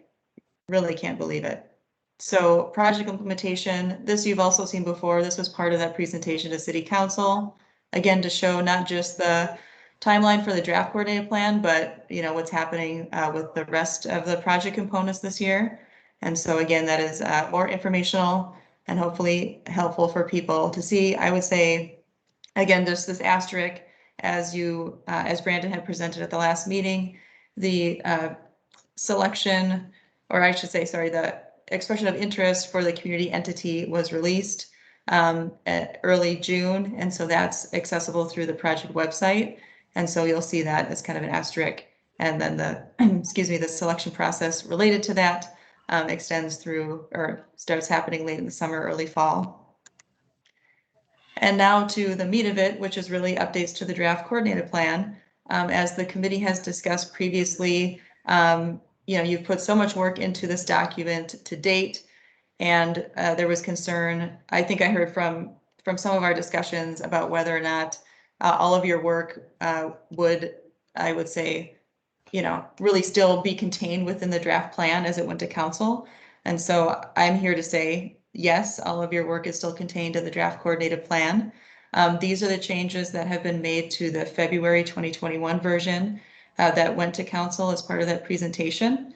really can't believe it. So project implementation, this you've also seen before. This was part of that presentation to City Council. Again, to show not just the timeline for the draft coordinated plan, but what's happening with the rest of the project components this year. And so again, that is more informational and hopefully helpful for people to see. I would say, again, there's this asterisk as Brandon had presented at the last meeting, the selection, or I should say, sorry, the expression of interest for the community entity was released at early June. And so that's accessible through the project website. And so you'll see that as kind of an asterisk. And then the, the selection process related to that extends through or starts happening late in the summer, early fall. And now to the meat of it, which is really updates to the draft coordinated plan. As the committee has discussed previously, you've put so much work into this document to date, and there was concern, I think I heard from some of our discussions about whether or not all of your work would, I would say, really still be contained within the draft plan as it went to council. And so I'm here to say, yes, all of your work is still contained in the draft coordinated plan. These are the changes that have been made to the February 2021 version that went to council as part of that presentation.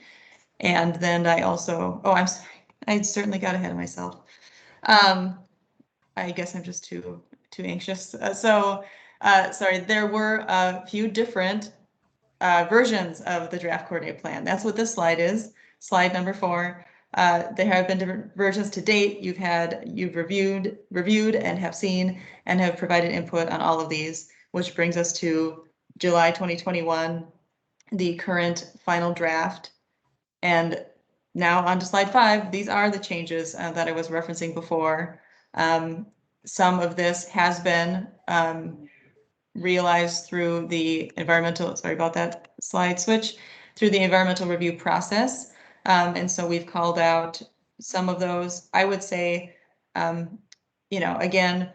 And then I also, I'm sorry, I certainly got ahead of myself. I guess I'm just too anxious. Sorry, there were a few different versions of the draft coordinated plan. That's what this slide is, slide number 4. There have been different versions to date. You've reviewed and have seen and have provided input on all of these, which brings us to July 2021, the current final draft. And now on to slide 5. These are the changes that I was referencing before. Some of this has been realized through the environmental, sorry about that slide switch, through the environmental review process. And so we've called out some of those. I would say, again,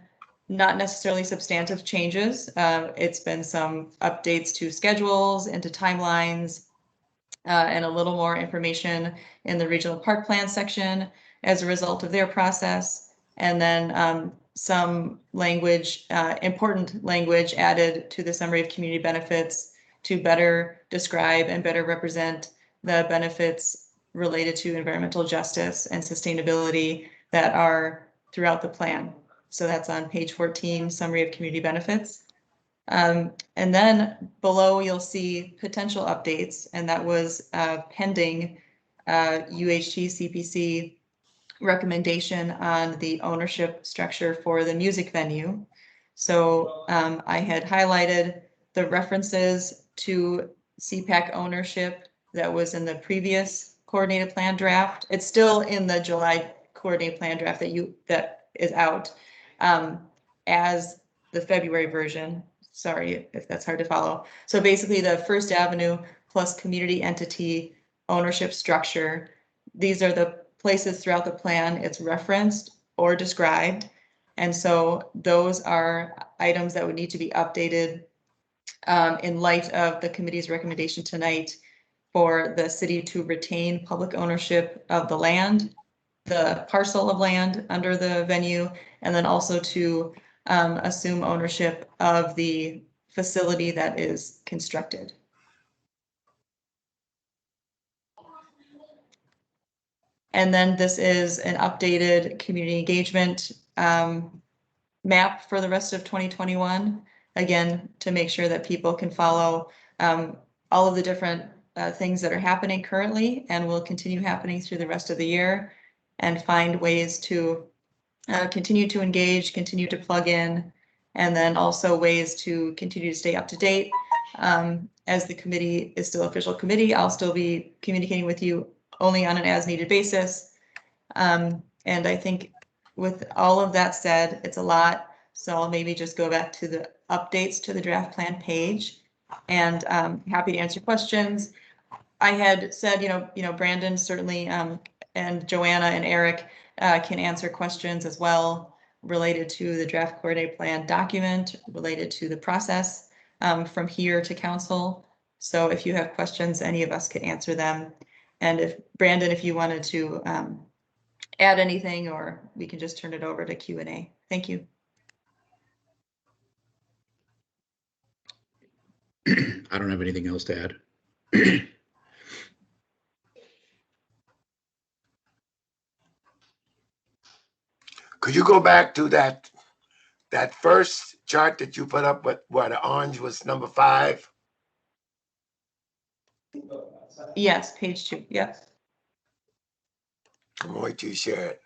not necessarily substantive changes. It's been some updates to schedules and to timelines, and a little more information in the regional park plan section as a result of their process. And then some language, important language added to the summary of community benefits to better describe and better represent the benefits related to environmental justice and sustainability that are throughout the plan. So that's on page 14, summary of community benefits. And then below you'll see potential updates, and that was pending UHT CPC recommendation on the ownership structure for the music venue. So I had highlighted the references to CPAC ownership that was in the previous coordinated plan draft. It's still in the July coordinated plan draft that is out as the February version. Sorry if that's hard to follow. So basically the First Avenue plus community entity ownership structure. These are the places throughout the plan it's referenced or described. And so those are items that would need to be updated in light of the committee's recommendation tonight for the city to retain public ownership of the land, the parcel of land under the venue, and then also to assume ownership of the facility that is constructed. And then this is an updated community engagement map for the rest of 2021. again, to make sure that people can follow all of the different things that are happening currently and will continue happening through the rest of the year, and find ways to continue to engage, continue to plug in, and then also ways to continue to stay up to date. As the committee is still official committee, I'll still be communicating with you only on an as-needed basis. And I think with all of that said, it's a lot. So I'll maybe just go back to the updates to the draft plan page, and happy to answer questions. I had said, Brandon certainly, and Joanna and Eric can answer questions as well related to the draft coordinated plan document, related to the process from here to council. So if you have questions, any of us could answer them. And if Brandon, if you wanted to add anything, or we can just turn it over to Q&A. Thank you. I don't have anything else to add. Could you go back to that first chart that you put up, where the orange was number 5? Yes, page 2. Yes. I'm gonna wait till you share it.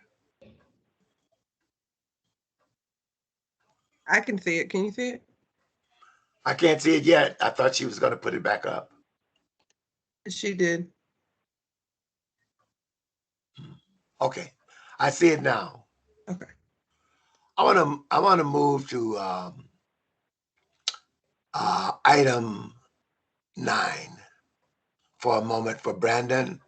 I can see it. Can you see it? I can't see it yet. I thought she was gonna put it back up. She did. Okay, I see it now. Okay. I want to move to item 9 for a moment for Brandon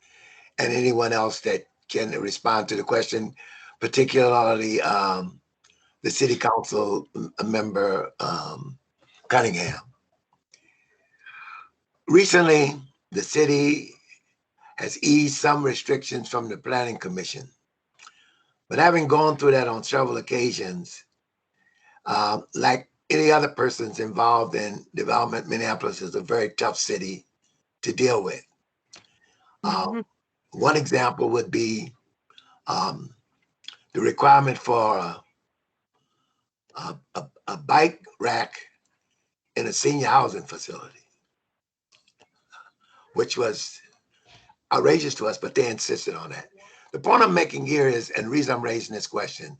and anyone else that can respond to the question, particularly the city council member Cunningham. Recently, the city has eased some restrictions from the Planning Commission. But having gone through that on several occasions, like any other persons involved in development, Minneapolis is a very tough city to deal with. One example would be the requirement for a bike rack in a senior housing facility, which was outrageous to us, but they insisted on that. The point I'm making here is, and the reason I'm raising this question,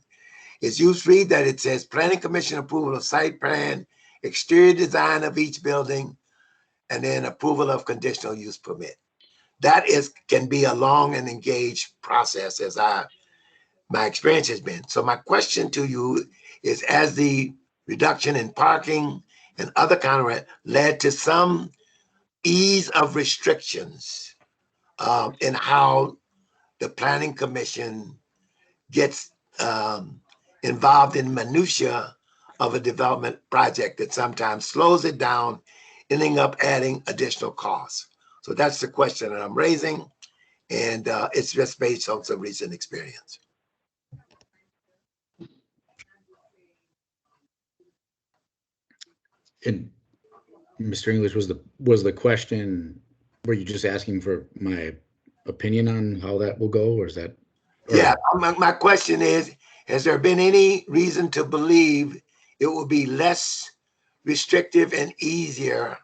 is you read that it says Planning Commission approval of site plan, exterior design of each building, and then approval of conditional use permit. That can be a long and engaged process, as my experience has been. So my question to you is, as the reduction in parking and other kind of led to some ease of restrictions in how the Planning Commission gets involved in minutia of a development project that sometimes slows it down, ending up adding additional costs. So that's the question that I'm raising, and it's just based on some recent experience. And Mr. English, was the question, were you just asking for my opinion on how that will go, or is that? Yeah, my question is, has there been any reason to believe it will be less restrictive and easier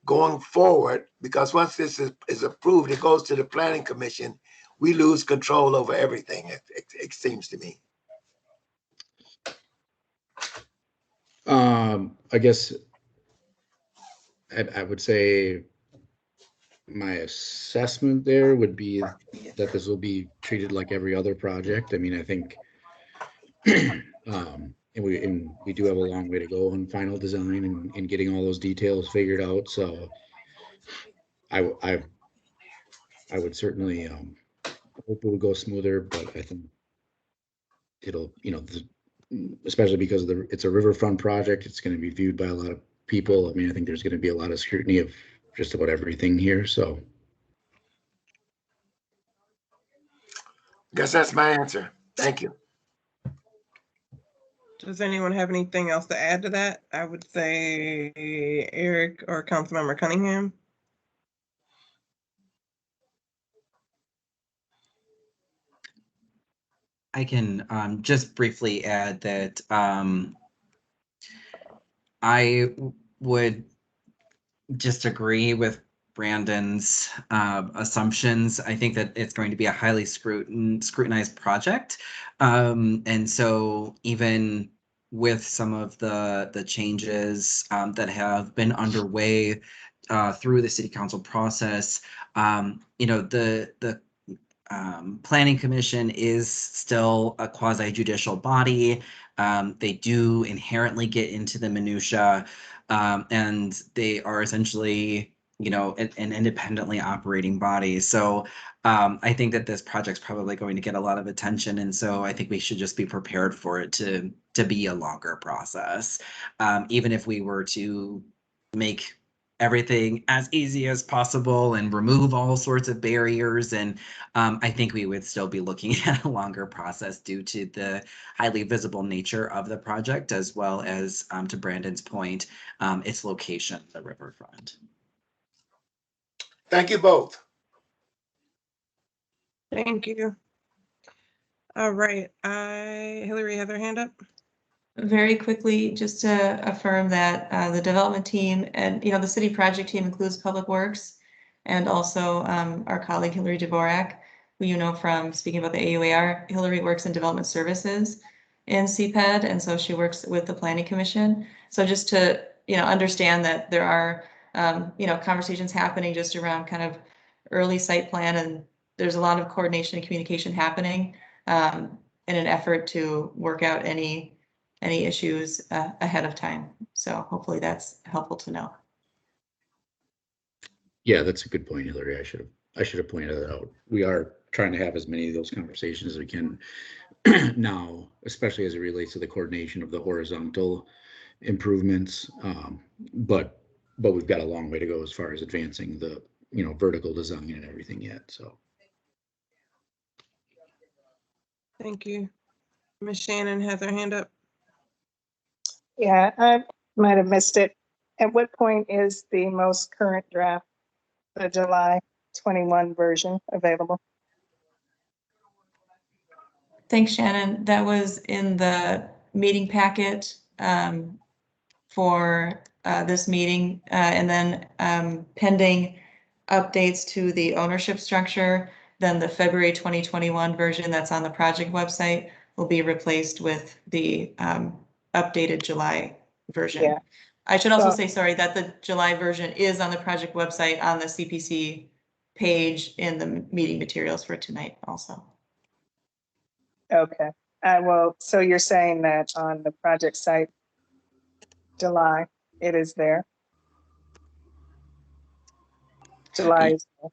going forward? Because once this is approved, it goes to the Planning Commission, we lose control over everything, it seems to me. I guess I would say my assessment there would be that this will be treated like every other project. I mean, I think, and we do have a long way to go on final design and getting all those details figured out. So I would certainly hope it would go smoother, but I think it'll, especially because it's a riverfront project, it's going to be viewed by a lot of people. I mean, I think there's going to be a lot of scrutiny of just about everything here. So I guess that's my answer. Thank you. Does anyone have anything else to add to that? I would say Eric or Councilmember Cunningham. I can just briefly add that I would just agree with Brandon's assumptions. I think that it's going to be a highly scrutinized project. And so even with some of the changes that have been underway through the city council process, the Planning Commission is still a quasi judicial body. They do inherently get into the minutia, and they are essentially, an independently operating body. So I think that this project's probably going to get a lot of attention, and so I think we should just be prepared for it to be a longer process. Even if we were to make everything as easy as possible and remove all sorts of barriers, and I think we would still be looking at a longer process due to the highly visible nature of the project, as well as, to Brandon's point, its location, the riverfront. Thank you both. Thank you. All right, Hillary had her hand up. Very quickly, just to affirm that the development team and, the city project team includes Public Works and also our colleague Hillary Dvorak, who you know from speaking about the AUAR. Hillary works in development services in CPED, and so she works with the Planning Commission. So just to, understand that there are, conversations happening just around kind of early site plan, and there's a lot of coordination and communication happening in an effort to work out any issues ahead of time. So hopefully that's helpful to know. Yeah, that's a good point, Hillary. I should have pointed that out. We are trying to have as many of those conversations as we can now, especially as it relates to the coordination of the horizontal improvements. But we've got a long way to go as far as advancing the vertical design and everything yet. So Thank you. Ms. Shannon has her hand up. Yeah, I might have missed it. At what point is the most current draft, the July 21 version, available? Thanks, Shannon. That was in the meeting packet for this meeting, and then pending updates to the ownership structure, then the February 2021 version that's on the project website will be replaced with the updated July version. Yeah. I should also So- say, sorry, that the July version is on the project website on the CPC page in the meeting materials for tonight also. Okay. Well, so you're saying that on the project site, July, it is there? July is there.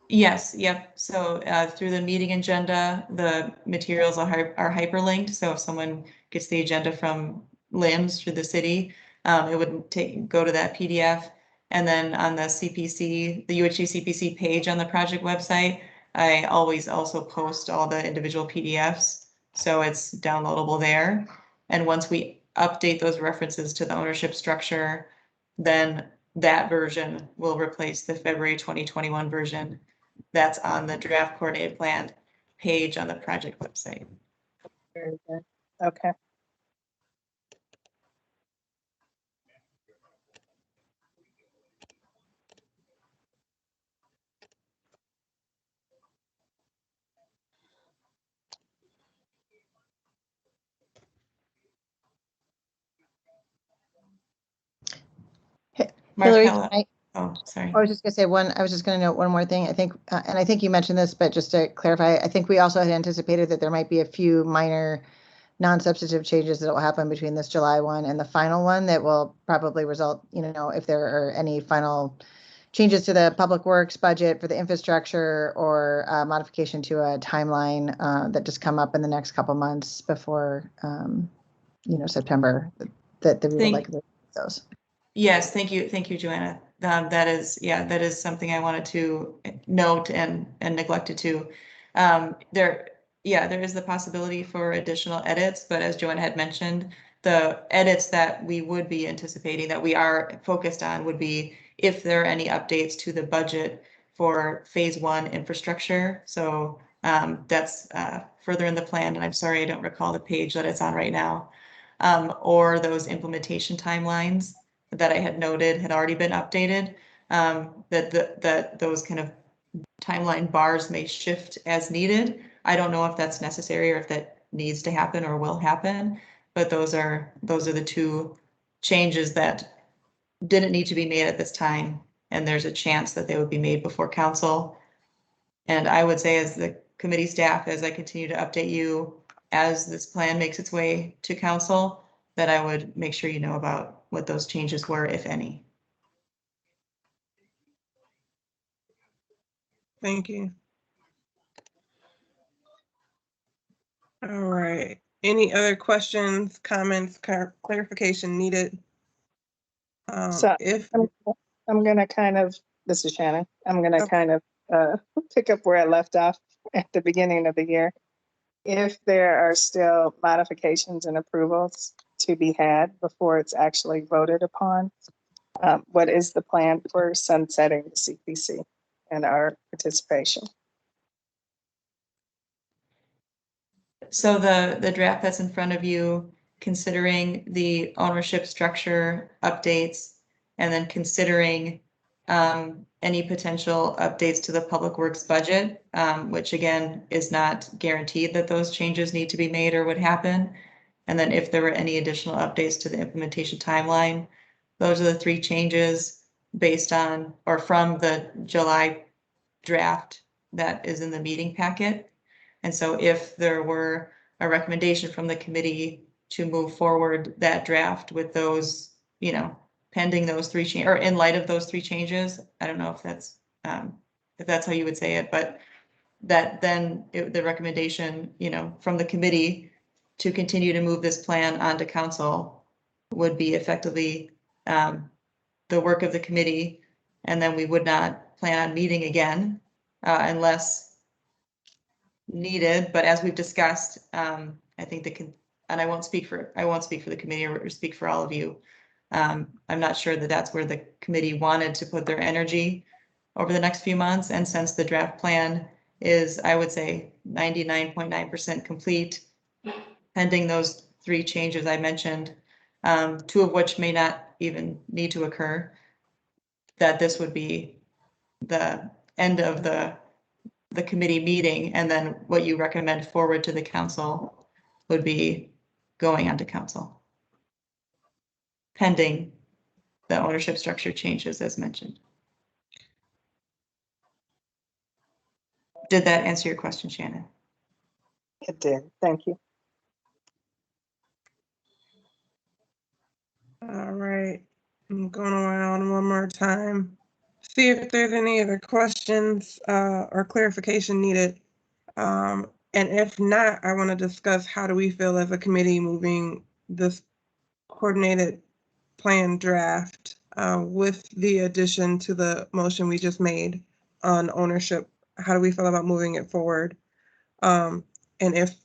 Yes, yep. So through the meeting agenda, the materials are hyperlinked. So if someone gets the agenda from LIMS through the city, it would go to that PDF. And then on the CPC, the UHG CPC page on the project website, I always also post all the individual PDFs. So it's downloadable there. And once we update those references to the ownership structure, then that version will replace the February 2021 version that's on the draft coordinated plan page on the project website. Very good. Okay. Hillary, Markella. Oh, sorry. I was just gonna note one more thing. I think, and I think you mentioned this, but just to clarify, I think we also had anticipated that there might be a few minor non-substantive changes that will happen between this July one and the final one that will probably result, if there are any final changes to the public works budget for the infrastructure or modification to a timeline that just come up in the next couple months before, September, that we would like to those. Yes, thank you, Joanna. That is something I wanted to note and neglected to. There is the possibility for additional edits, but as Joanna had mentioned, the edits that we would be anticipating that we are focused on would be if there are any updates to the budget for phase 1 infrastructure. So that's further in the plan, and I'm sorry I don't recall the page that it's on right now. or those implementation timelines that I had noted had already been updated, that those kind of timeline bars may shift as needed. I don't know if that's necessary or if that needs to happen or will happen, but those are the two changes that didn't need to be made at this time, and there's a chance that they would be made before council. And I would say, as the committee staff, as I continue to update you as this plan makes its way to council, that I would make sure you know about what those changes were, if any. Thank you. All right. Any other questions, comments, clarification needed? So If I'm gonna kind of, this is Shannon, I'm gonna Okay. kind of pick up where I left off at the beginning of the year. If there are still modifications and approvals to be had before it's actually voted upon, what is the plan for sunsetting the CPC and our participation? So the draft that's in front of you, considering the ownership structure updates, and then considering any potential updates to the public works budget, which again is not guaranteed that those changes need to be made or would happen. And then if there were any additional updates to the implementation timeline, those are the three changes based on or from the July draft that is in the meeting packet. And so if there were a recommendation from the committee to move forward that draft with those, pending those three changes, or in light of those three changes, I don't know if that's how you would say it, but that then the recommendation, from the committee to continue to move this plan onto council would be effectively the work of the committee, and then we would not plan on meeting again unless needed. But as we've discussed, I think and I won't speak for the committee or speak for all of you. I'm not sure that that's where the committee wanted to put their energy over the next few months. And since the draft plan is, I would say, 99.9% complete, pending those three changes I mentioned, two of which may not even need to occur, that this would be the end of the committee meeting, and then what you recommend forward to the council would be going on to council, pending the ownership structure changes as mentioned. Did that answer your question, Shannon? It did, thank you. All right, I'm going around one more time. See if there's any other questions or clarification needed. And if not, I want to discuss how do we feel as a committee moving this coordinated plan draft with the addition to the motion we just made on ownership. How do we feel about moving it forward? And if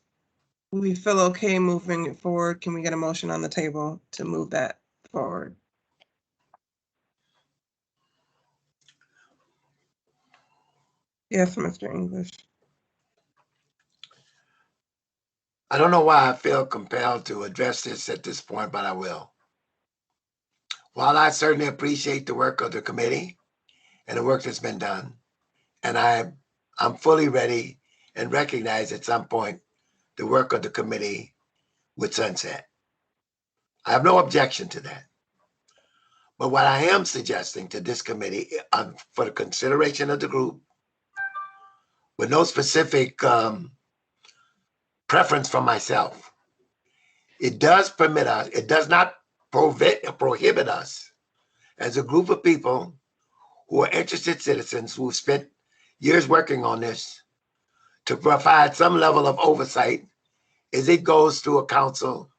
we feel okay moving it forward, can we get a motion on the table to move that forward? Yes, Mr. English. I don't know why I feel compelled to address this at this point, but I will. While I certainly appreciate the work of the committee and the work that's been done, and I'm fully ready and recognize at some point the work of the committee with sunset. I have no objection to that. But what I am suggesting to this committee, for the consideration of the group, with no specific preference for myself, it does permit us, it does not prohibit us as a group of people who are interested citizens who have spent years working on this to provide some level of oversight as it goes through a council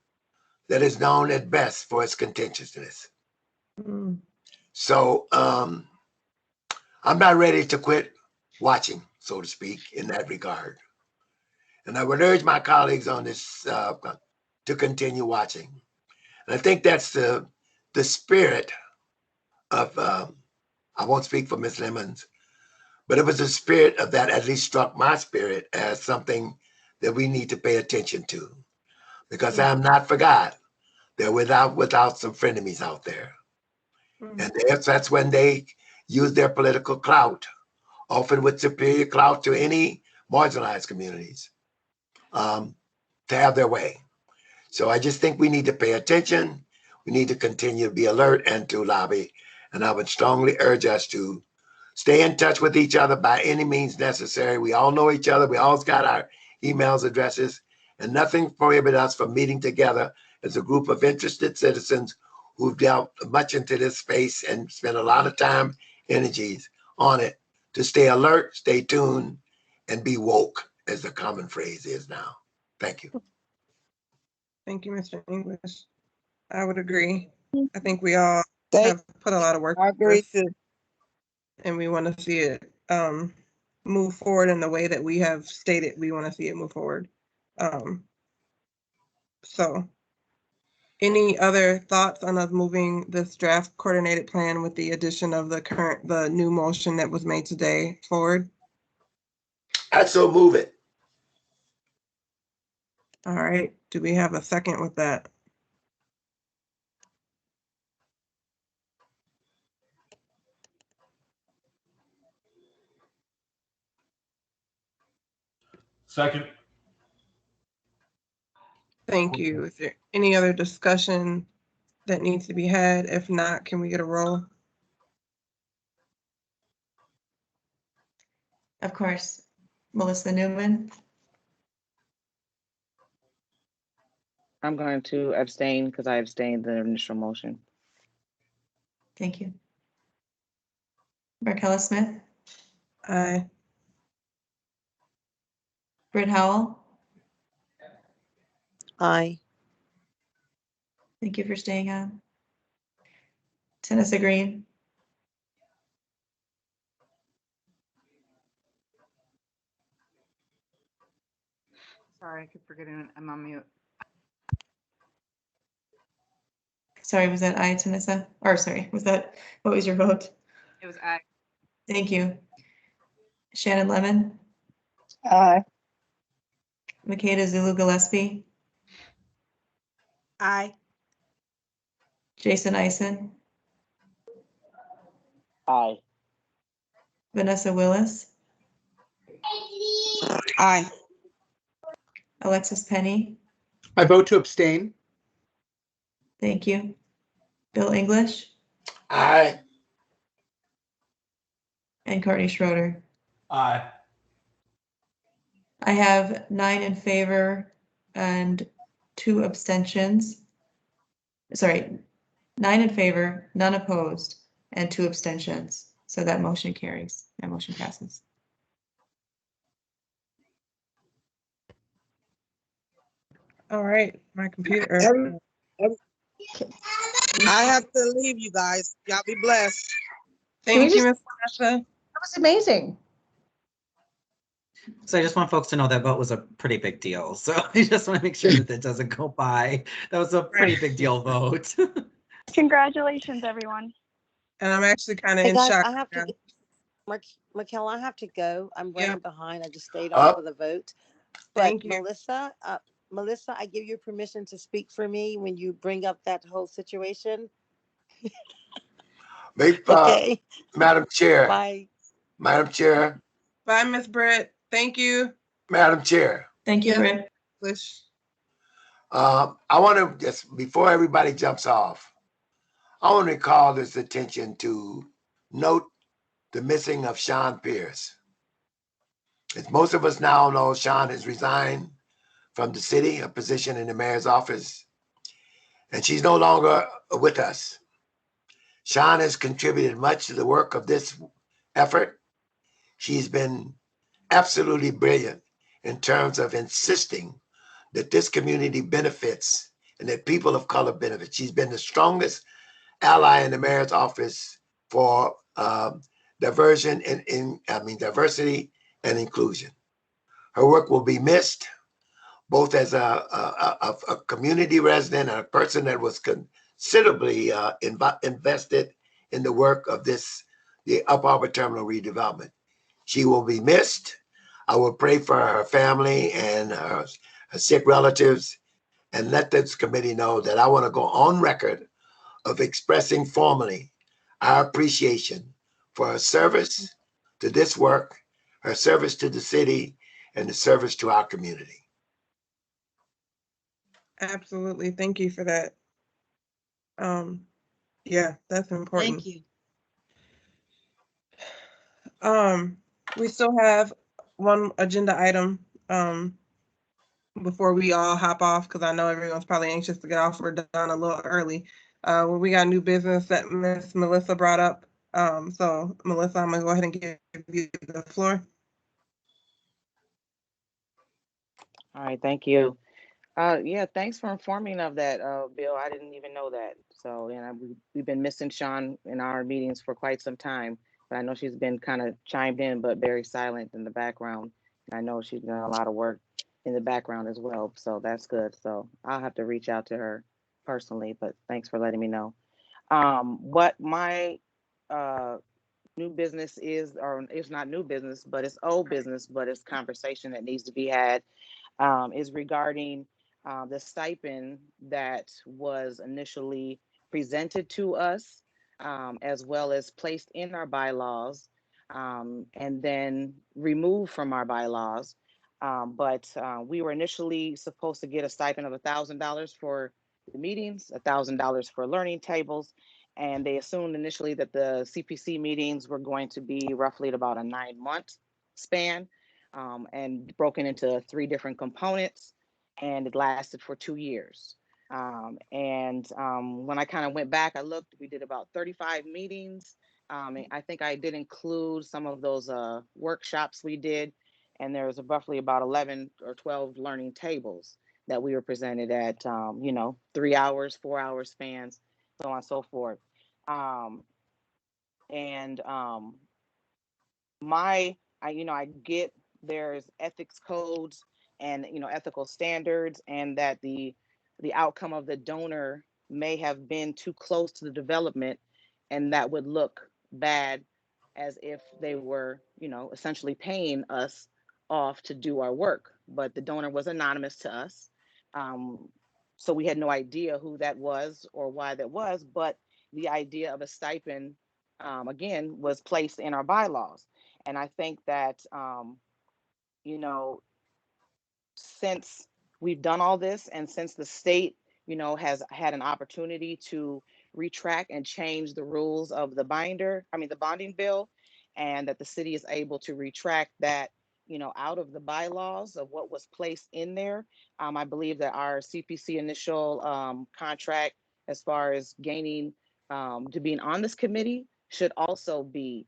that is known at best for its contentiousness. So I'm not ready to quit watching, so to speak, in that regard. And I would urge my colleagues on this to continue watching. And I think that's the spirit of, I won't speak for Ms. Lemons, but it was the spirit of that at least struck my spirit as something that we need to pay attention to. Because I am not forgot they're without some frenemies out there. Mhm. And that's when they use their political clout, often with superior clout to any marginalized communities, to have their way. So I just think we need to pay attention. We need to continue to be alert and to lobby. And I would strongly urge us to stay in touch with each other by any means necessary. We all know each other. We all got our emails, addresses, and nothing prohibits us from meeting together as a group of interested citizens who've dealt much into this space and spent a lot of time, energies on it to stay alert, stay tuned, and be woke, as the common phrase is now. Thank you. Thank you, Mr. English. I would agree. I think we all Thank- have put a lot of work I into agree this, too. and we want to see it move forward in the way that we have stated we want to see it move forward. So any other thoughts on us moving this draft coordinated plan with the addition of the new motion that was made today forward? I'd so move it. All right, do we have a second with that? Second. Thank you. Is there any other discussion that needs to be had? If not, can we get a roll? Of course. Melissa Newman, I'm going to abstain because I abstained the initial motion. thank you. Markella Smith, Aye. Britt Howell, Aye. thank you for staying on. Tenessa Green, Sorry, I keep forgetting I'm on mute. sorry, was that aye, Tenessa? Or sorry, what was your vote? It was I. Thank you. Shannon Lemon, Aye. Makeda Zulu Gillespie, Aye. Jason Eisen, Aye. Vanessa Willis, Aye. Alexis Penny, I vote to abstain. thank you. Bill English, Aye. and Courtney Schroeder. Aye. I have 9 in favor and 2 abstentions. Sorry, 9 in favor, none opposed, and 2 abstentions. So that motion carries. That motion passes. All right, my computer. I have to leave, you guys. Y'all be blessed. Thank you, Ms. Vanessa. That was amazing. So I just want folks to know that vote was a pretty big deal. So I just want to make sure that that doesn't go by. That was a pretty big deal vote. Congratulations, everyone. And I'm actually kind of Hey in guys, shock. I have to, Michaela, I have to go. I'm running Yep. behind. I just stayed on for the vote. But Thank you. Melissa, I give you permission to speak for me when you bring up that whole situation. Okay. Madam Chair. Bye. Madam Chair. Bye, Miss Britt. Thank you. Madam Chair. Thank you, Yes. Britt. English. I want to just, before everybody jumps off, I want to call this attention to note the missing of Sean Pierce. As most of us now know, Sean has resigned from the city, a position in the mayor's office, and she's no longer with us. Sean has contributed much to the work of this effort. She's been absolutely brilliant in terms of insisting that this community benefits and that people of color benefit. She's been the strongest ally in the mayor's office for diversity and inclusion. Her work will be missed, both as a community resident and a person that was considerably invested in the work of the Up Harbor Terminal redevelopment. She will be missed. I will pray for her family and her sick relatives and let this committee know that I want to go on record of expressing formally our appreciation for her service to this work, her service to the city, and the service to our community. Absolutely. Thank you for that. Yeah, that's important. Thank you. We still have one agenda item before we all hop off, because I know everyone's probably anxious to get off. We're done a little early. We got new business that Miss Melissa brought up. So Melissa, I'm gonna go ahead and give you the floor. All right, thank you. Yeah, thanks for informing of that, Bill. I didn't even know that. So, we've been missing Sean in our meetings for quite some time, but I know she's been kind of chimed in, but very silent in the background. I know she's done a lot of work in the background as well, so that's good. So I'll have to reach out to her personally, but thanks for letting me know. What my new business is, or it's not new business, but it's old business, but it's conversation that needs to be had, is regarding the stipend that was initially presented to us, as well as placed in our bylaws, and then removed from our bylaws. But we were initially supposed to get a stipend of $1,000 for the meetings, $1,000 for learning tables, and they assumed initially that the CPC meetings were going to be roughly at about a 9-month span, and broken into 3 different components, and it lasted for 2 years. When I kind of went back, I looked, we did about 35 meetings. And I think I did include some of those workshops we did, and there was roughly about 11 or 12 learning tables that we were presented at, 3 hours, 4-hour spans, so on and so forth. I get there's ethics codes and ethical standards, and that the outcome of the donor may have been too close to the development, and that would look bad as if they were essentially paying us off to do our work, but the donor was anonymous to us, so we had no idea who that was or why that was, but the idea of a stipend, again, was placed in our bylaws. And I think that, since we've done all this, and since the state, has had an opportunity to retract and change the rules of the bonding bill, and that the city is able to retract that, out of the bylaws of what was placed in there. I believe that our CPC initial contract, as far as gaining to being on this committee, should also be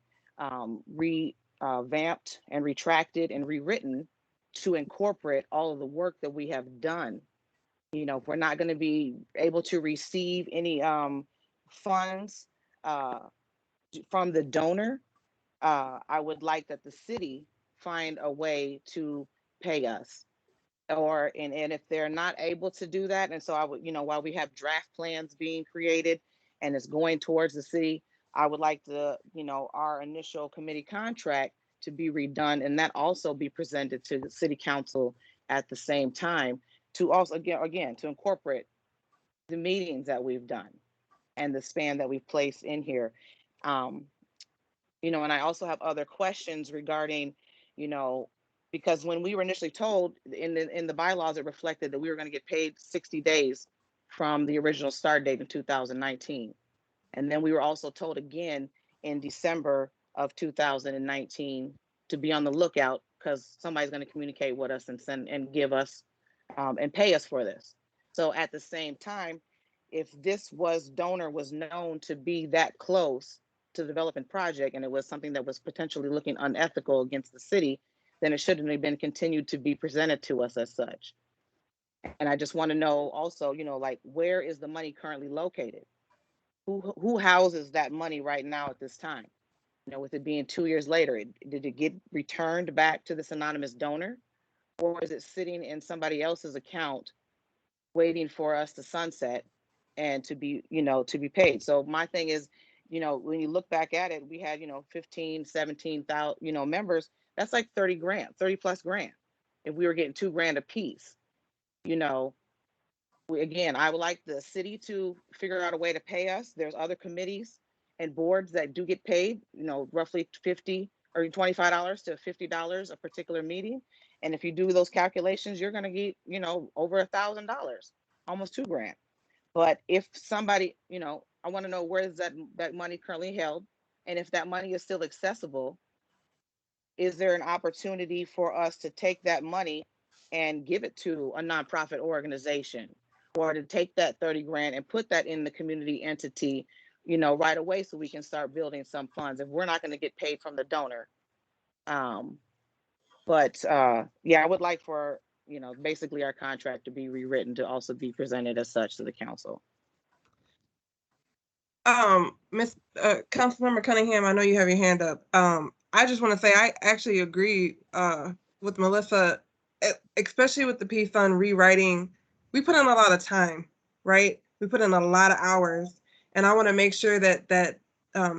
revamped and retracted and rewritten to incorporate all of the work that we have done. If we're not going to be able to receive any funds from the donor, I would like that the city find a way to pay us. And if they're not able to do that, and so I would, while we have draft plans being created and it's going towards the city, I would like to, our initial committee contract to be redone, and that also be presented to the city council at the same time, to also again to incorporate the meetings that we've done and the span that we've placed in here. And I also have other questions regarding, because when we were initially told in the bylaws, it reflected that we were going to get paid 60 days from the original start date in 2019. And then we were also told again in December of 2019 to be on the lookout, because somebody's going to communicate with us and send and give us and pay us for this. So at the same time, if this donor was known to be that close to the development project, and it was something that was potentially looking unethical against the city, then it shouldn't have been continued to be presented to us as such. And I just want to know also, like, where is the money currently located? Who houses that money right now at this time? With it being 2 years later, did it get returned back to this anonymous donor, or is it sitting in somebody else's account waiting for us to sunset and to be paid? So my thing is, when you look back at it, we had 15, 17,000 members. That's like 30 grand, 30 plus grand, if we were getting $2 grand a piece. again, I would like the city to figure out a way to pay us. There's other committees and boards that do get paid, roughly $50 or $25 to $50 a particular meeting. And if you do those calculations, you're going to get, over $1,000, almost $2,000. But if somebody, I want to know where is that money currently held, and if that money is still accessible, is there an opportunity for us to take that money and give it to a nonprofit organization, or to take that 30 grand and put that in the community entity, right away, so we can start building some funds if we're not going to get paid from the donor. But yeah, I would like for, basically our contract to be rewritten to also be presented as such to the council. Councilmember Cunningham, I know you have your hand up. I just want to say I actually agree with Melissa, especially with the piece on rewriting. We put in a lot of time, right? We put in a lot of hours, and I want to make sure that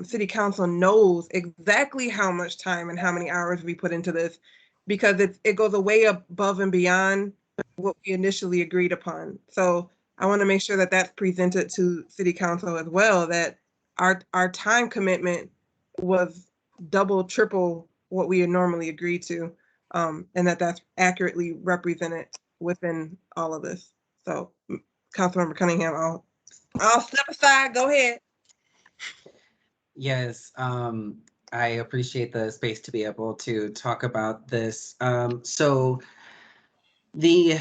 City Council knows exactly how much time and how many hours we put into this, because it goes way above and beyond what we initially agreed upon. So I want to make sure that that's presented to City Council as well, that our time commitment was double, triple what we had normally agreed to, and that's accurately represented within all of this. So, Councilmember Cunningham, I'll step aside. Go ahead. Yes, I appreciate the space to be able to talk about this. So I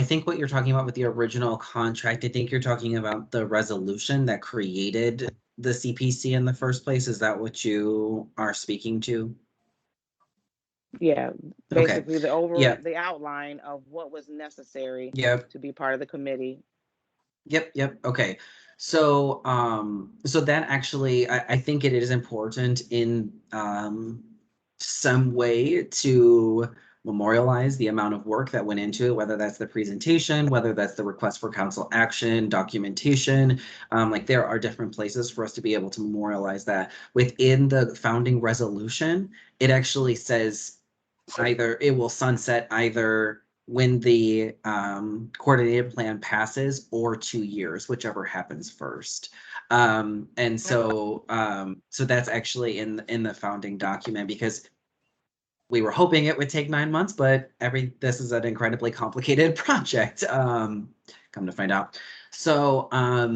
think what you're talking about with the original contract, I think you're talking about the resolution that created the CPC in the first place. Is that what you are speaking to? Yeah, basically the outline of what was necessary Yep. to be part of the committee. Yep. Okay. So that actually, I think it is important in some way to memorialize the amount of work that went into it, whether that's the presentation, whether that's the request for council action, documentation. Like there are different places for us to be able to memorialize that. Within the founding resolution, it actually says either it will sunset either when the coordinated plan passes or 2 years, whichever happens first. And so that's actually in the founding document, because we were hoping it would take 9 months, but this is an incredibly complicated project, come to find out. So I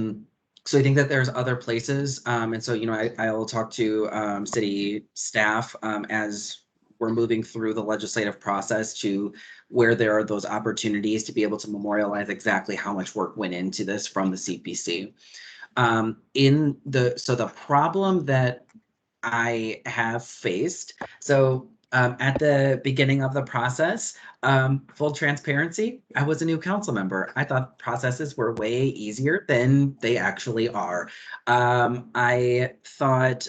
think that there's other places. And so, I will talk to city staff as we're moving through the legislative process to where there are those opportunities to be able to memorialize exactly how much work went into this from the CPC. So the problem that I have faced, at the beginning of the process, full transparency, I was a new council member. I thought processes were way easier than they actually are. I thought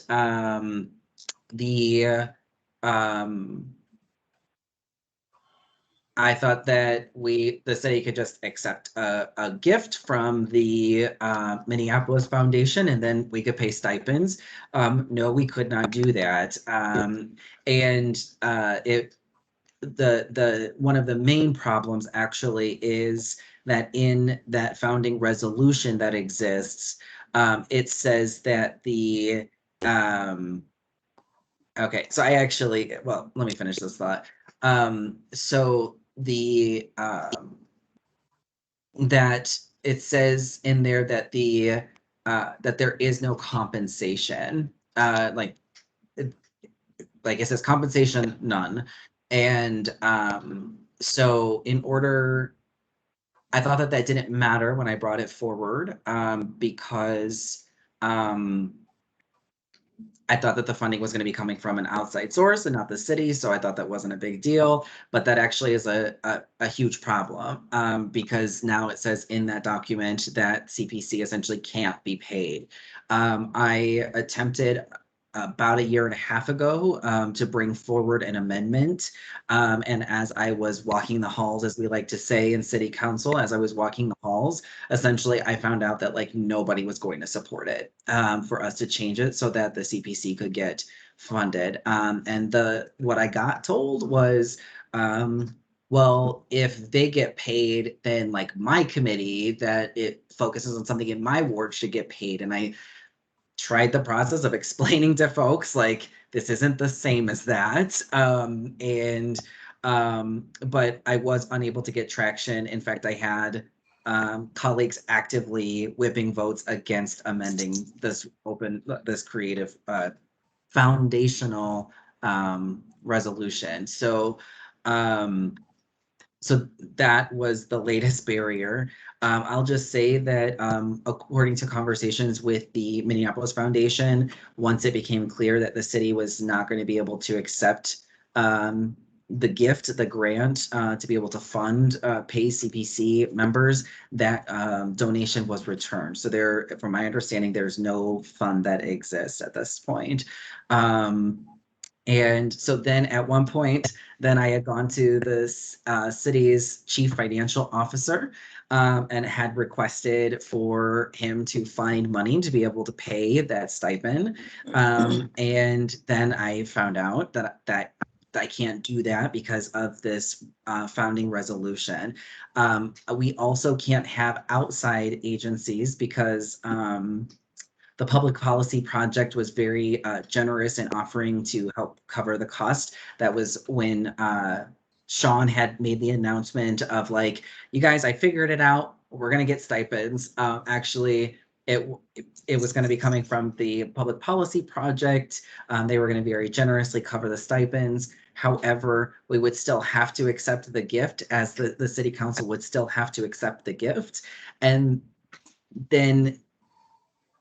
I thought that the city could just accept a gift from the Minneapolis Foundation, and then we could pay stipends. No, we could not do that. One of the main problems actually is that in that founding resolution that exists, it says that okay, so let me finish this thought. That it says in there that that there is no compensation, like it says compensation none, and so I thought that didn't matter when I brought it forward, because I thought that the funding was going to be coming from an outside source and not the city, so I thought that wasn't a big deal. But that actually is a huge problem, because now it says in that document that CPC essentially can't be paid. I attempted about 1.5 years ago to bring forward an amendment, and as I was walking the halls, as we like to say in city council, as I was walking the halls, essentially I found out that nobody was going to support it, for us to change it so that the CPC could get funded. And what I got told was, well, if they get paid, then like my committee that it focuses on something in my ward should get paid. And I tried the process of explaining to folks like this isn't the same as that. But I was unable to get traction. In fact, I had colleagues actively whipping votes against amending this creative foundational resolution. So that was the latest barrier. I'll just say that according to conversations with the Minneapolis Foundation, once it became clear that the city was not going to be able to accept the grant to be able to fund pay CPC members, that donation was returned. So there, from my understanding, there's no fund that exists at this point. And so then at one point, then I had gone to the city's chief financial officer and had requested for him to find money to be able to pay that stipend. And then I found out that I can't do that because of this founding resolution. We also can't have outside agencies because the public policy project was very generous in offering to help cover the cost. That was when Sean had made the announcement of like, you guys, I figured it out. We're going to get stipends. Actually, it was going to be coming from the public policy project. They were going to very generously cover the stipends. However, we would still have to accept the gift, as the city council would still have to accept the gift. And then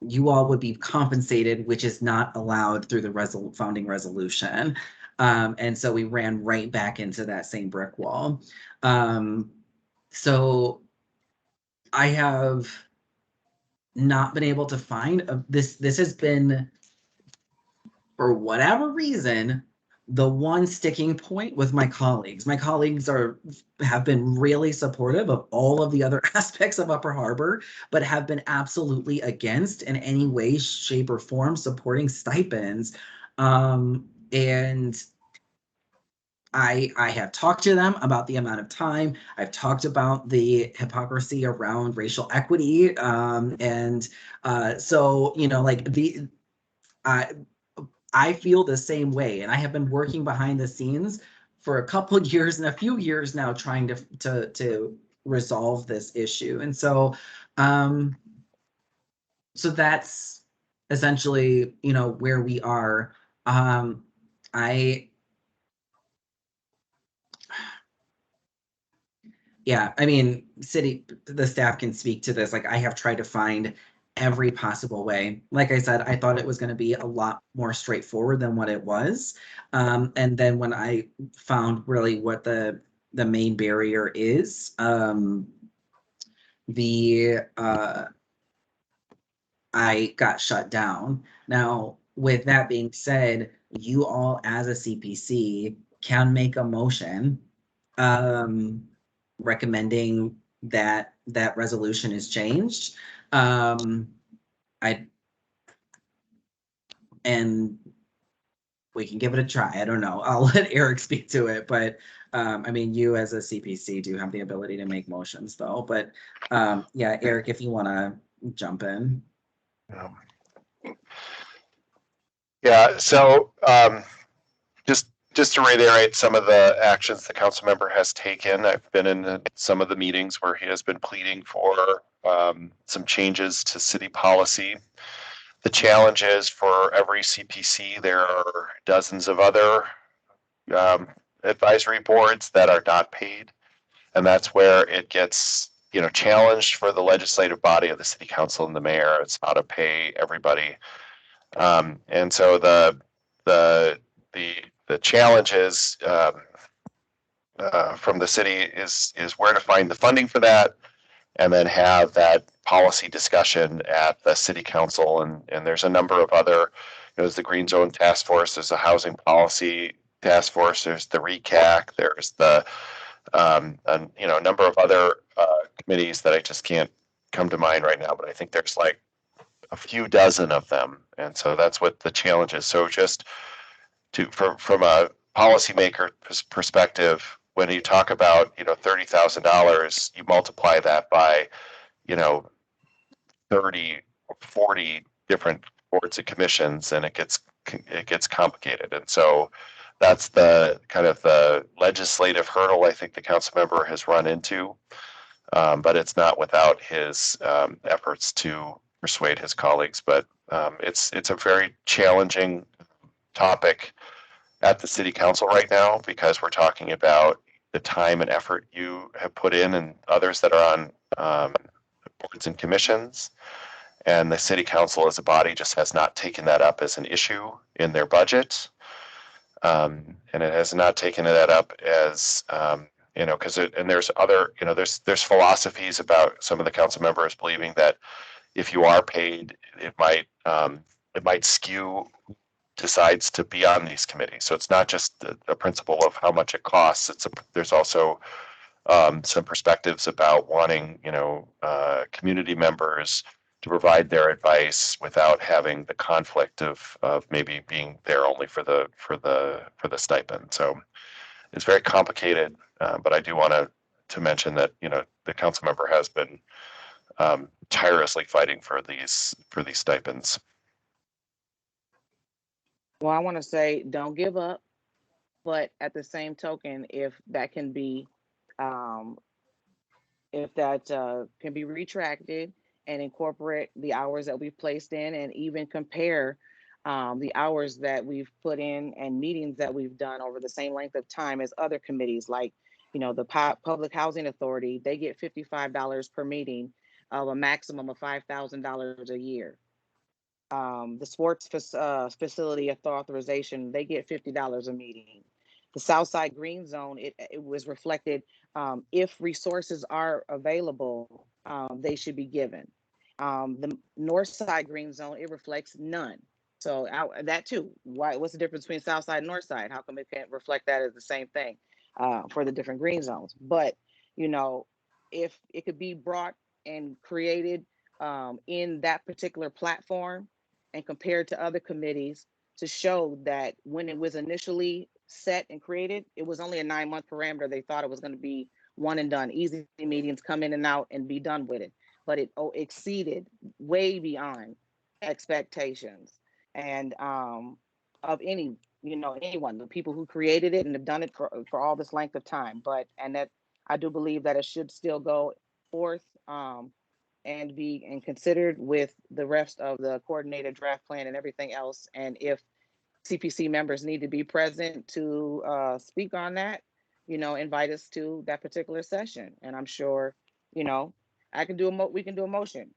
you all would be compensated, which is not allowed through the founding resolution. And so we ran right back into that same brick wall. So I have not been able to find this. This has been, for whatever reason, the one sticking point with my colleagues. My colleagues have been really supportive of all of the other aspects of Upper Harbor, but have been absolutely against in any way, shape, or form supporting stipends. And I have talked to them about the amount of time. I've talked about the hypocrisy around racial equity. So, you know, like I feel the same way, and I have been working behind the scenes for a couple of years and a few years now trying to resolve this issue. And so so that's essentially, you know, where we are. Yeah, I mean, the staff can speak to this. Like, I have tried to find every possible way. Like I said, I thought it was going to be a lot more straightforward than what it was. And then when I found really what the main barrier is, I got shut down. Now, with that being said, you all as a CPC can make a motion recommending that resolution is changed. And we can give it a try. I don't know. I'll let Eric speak to it, but I mean, you as a CPC do have the ability to make motions though. But yeah, Eric, if you want to jump in. Yeah, so just to reiterate some of the actions the council member has taken, I've been in some of the meetings where he has been pleading for some changes to city policy. The challenge is, for every CPC, there are dozens of other advisory boards that are not paid. And that's where it gets, you know, challenged for the legislative body of the city council and the mayor. It's how to pay everybody. And so the challenge is from the city is where to find the funding for that, and then have that policy discussion at the city council. And there's a number of other, you know, there's the Green Zone Task Force, there's a Housing Policy Task Force, there's the RECAC, there's the you know, a number of other committees that I just can't come to mind right now, but I think there's like a few dozen of them. And so that's what the challenge is. So just from a policymaker perspective, when you talk about, you know, $30,000, you multiply that by, you know, 30 or 40 different boards and commissions, and it gets complicated. And so that's the kind of the legislative hurdle I think the council member has run into. But it's not without his efforts to persuade his colleagues. But it's a very challenging topic at the city council right now, because we're talking about the time and effort you have put in, and others that are on boards and commissions. And the city council as a body just has not taken that up as an issue in their budget. And it has not taken that up as, you know, because and there's other, you know, there's philosophies about some of the council members believing that if you are paid, it might skew who decides to be on these committees. So it's not just the principle of how much it costs. There's also some perspectives about wanting, you know, community members to provide their advice without having the conflict of maybe being there only for the stipend. So it's very complicated, but I do want to mention that, you know, the council member has been tirelessly fighting for these stipends. Well, I want to say don't give up, but at the same token, if that can be retracted and incorporate the hours that we've placed in, and even compare the hours that we've put in and meetings that we've done over the same length of time as other committees, like, you know, the Public Housing Authority, they get $55 per meeting of a maximum of $5,000 a year. The sports facility authorization, they get $50 a meeting. The Southside Green Zone, it was reflected, if resources are available, they should be given. The Northside Green Zone, it reflects none. So that too, what's the difference between Southside and Northside? How come it can't reflect that as the same thing for the different green zones? But, you know, if it could be brought and created in that particular platform and compared to other committees, to show that when it was initially set and created, it was only a 9-month parameter. They thought it was going to be one and done, easy meetings, come in and out and be done with it. But it exceeded way beyond expectations and of any, you know, anyone, the people who created it and have done it for all this length of time. But, and that I do believe that it should still go forth and be considered with the rest of the coordinated draft plan and everything else. And if CPC members need to be present to speak on that, you know, invite us to that particular session. And I'm sure, you know, we can do a motion.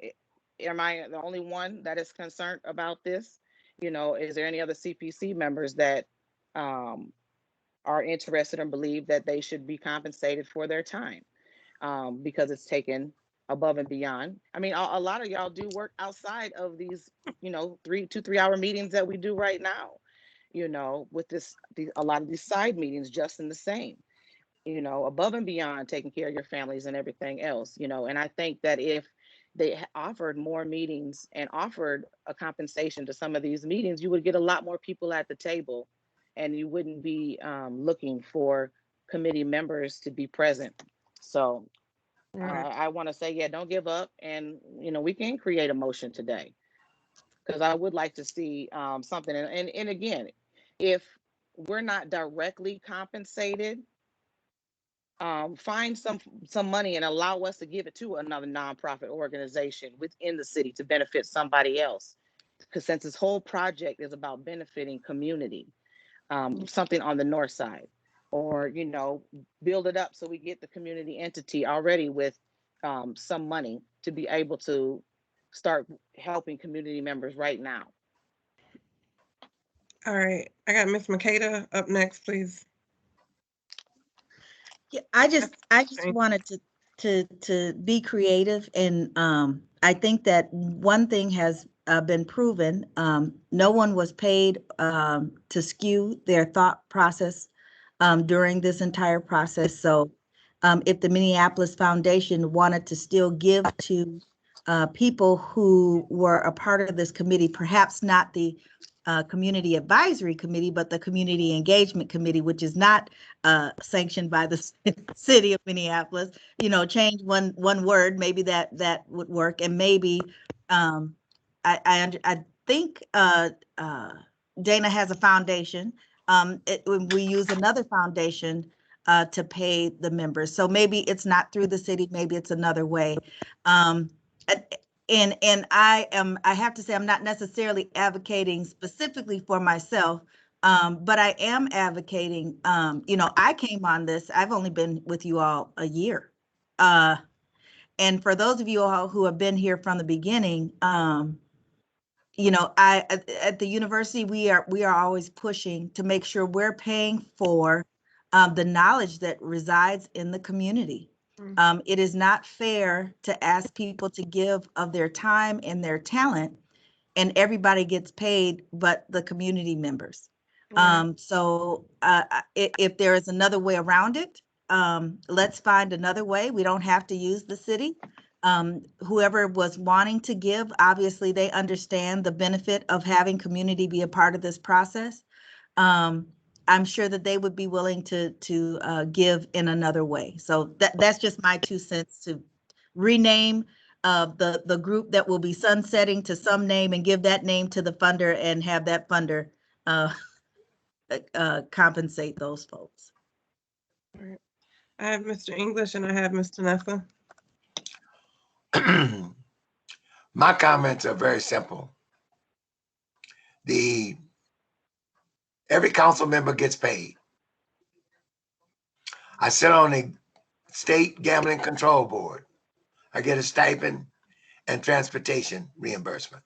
Am I the only one that is concerned about this? You know, is there any other CPC members that are interested and believe that they should be compensated for their time because it's taken above and beyond? I mean, a lot of y'all do work outside of these, you know, 3 hour meetings that we do right now, you know, with a lot of these side meetings just in the same, you know, above and beyond taking care of your families and everything else, you know. And I think that if they offered more meetings and offered a compensation to some of these meetings, you would get a lot more people at the table, and you wouldn't be looking for committee members to be present. So I want to say, yeah, don't give up. And, you know, we can create a motion today, because I would like to see something. And again, if we're not directly compensated, find some money and allow us to give it to another nonprofit organization within the city to benefit somebody else. Because since this whole project is about benefiting community, something on the north side, or, you know, build it up so we get the community entity already with some money to be able to start helping community members right now. All right, I got Miss Makeda up next, please. Yeah, I just wanted to be creative, and I think that one thing has been proven. No one was paid to skew their thought process during this entire process. So if the Minneapolis Foundation wanted to still give to people who were a part of this committee, perhaps not the Community Advisory Committee, but the Community Engagement Committee, which is not sanctioned by the city of Minneapolis. You know, change one word, maybe that would work. And maybe I think Dana has a foundation. We use another foundation to pay the members. So maybe it's not through the city, maybe it's another way. And I have to say, I'm not necessarily advocating specifically for myself, but I am advocating, you know, I came on this, I've only been with you all a year. And for those of you all who have been here from the beginning, you know, at the university, we are always pushing to make sure we're paying for the knowledge that resides in the community. It is not fair to ask people to give of their time and their talent, and everybody gets paid but the community members. So if there is another way around it, let's find another way. We don't have to use the city. Whoever was wanting to give, obviously they understand the benefit of having community be a part of this process. I'm sure that they would be willing to give in another way. So that's just my 2 cents to rename the group that will be sunsetting to some name and give that name to the funder and have that funder compensate those folks. All right. I have Mr. English and I have Mr. Nessa. My comments are very simple. Every council member gets paid. I sit on the state gambling control board. I get a stipend and transportation reimbursement.